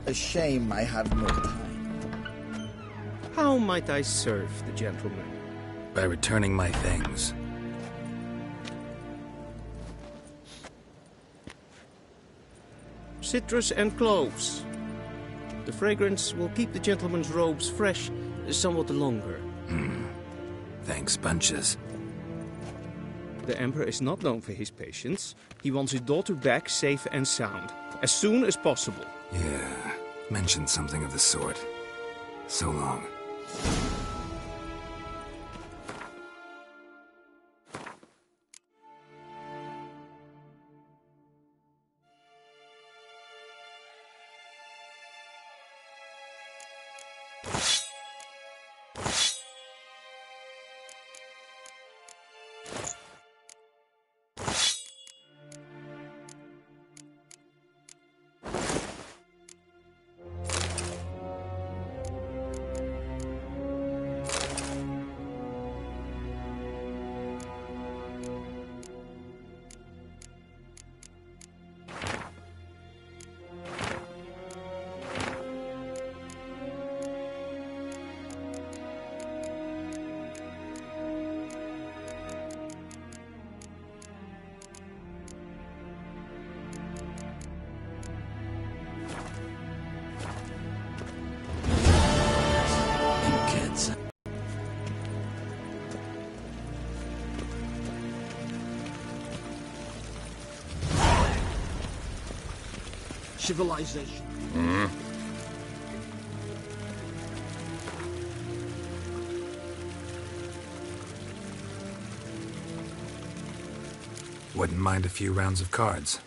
A shame I have no time. How might I serve the gentleman? By returning my things. Citrus and cloves. The fragrance will keep the gentleman's robes fresh somewhat longer. Thanks, bunches. The Emperor is not known for his patience. He wants his daughter back safe and sound, as soon as possible. Yeah, mentioned something of the sort. So long. Civilization. Wouldn't mind a few rounds of cards.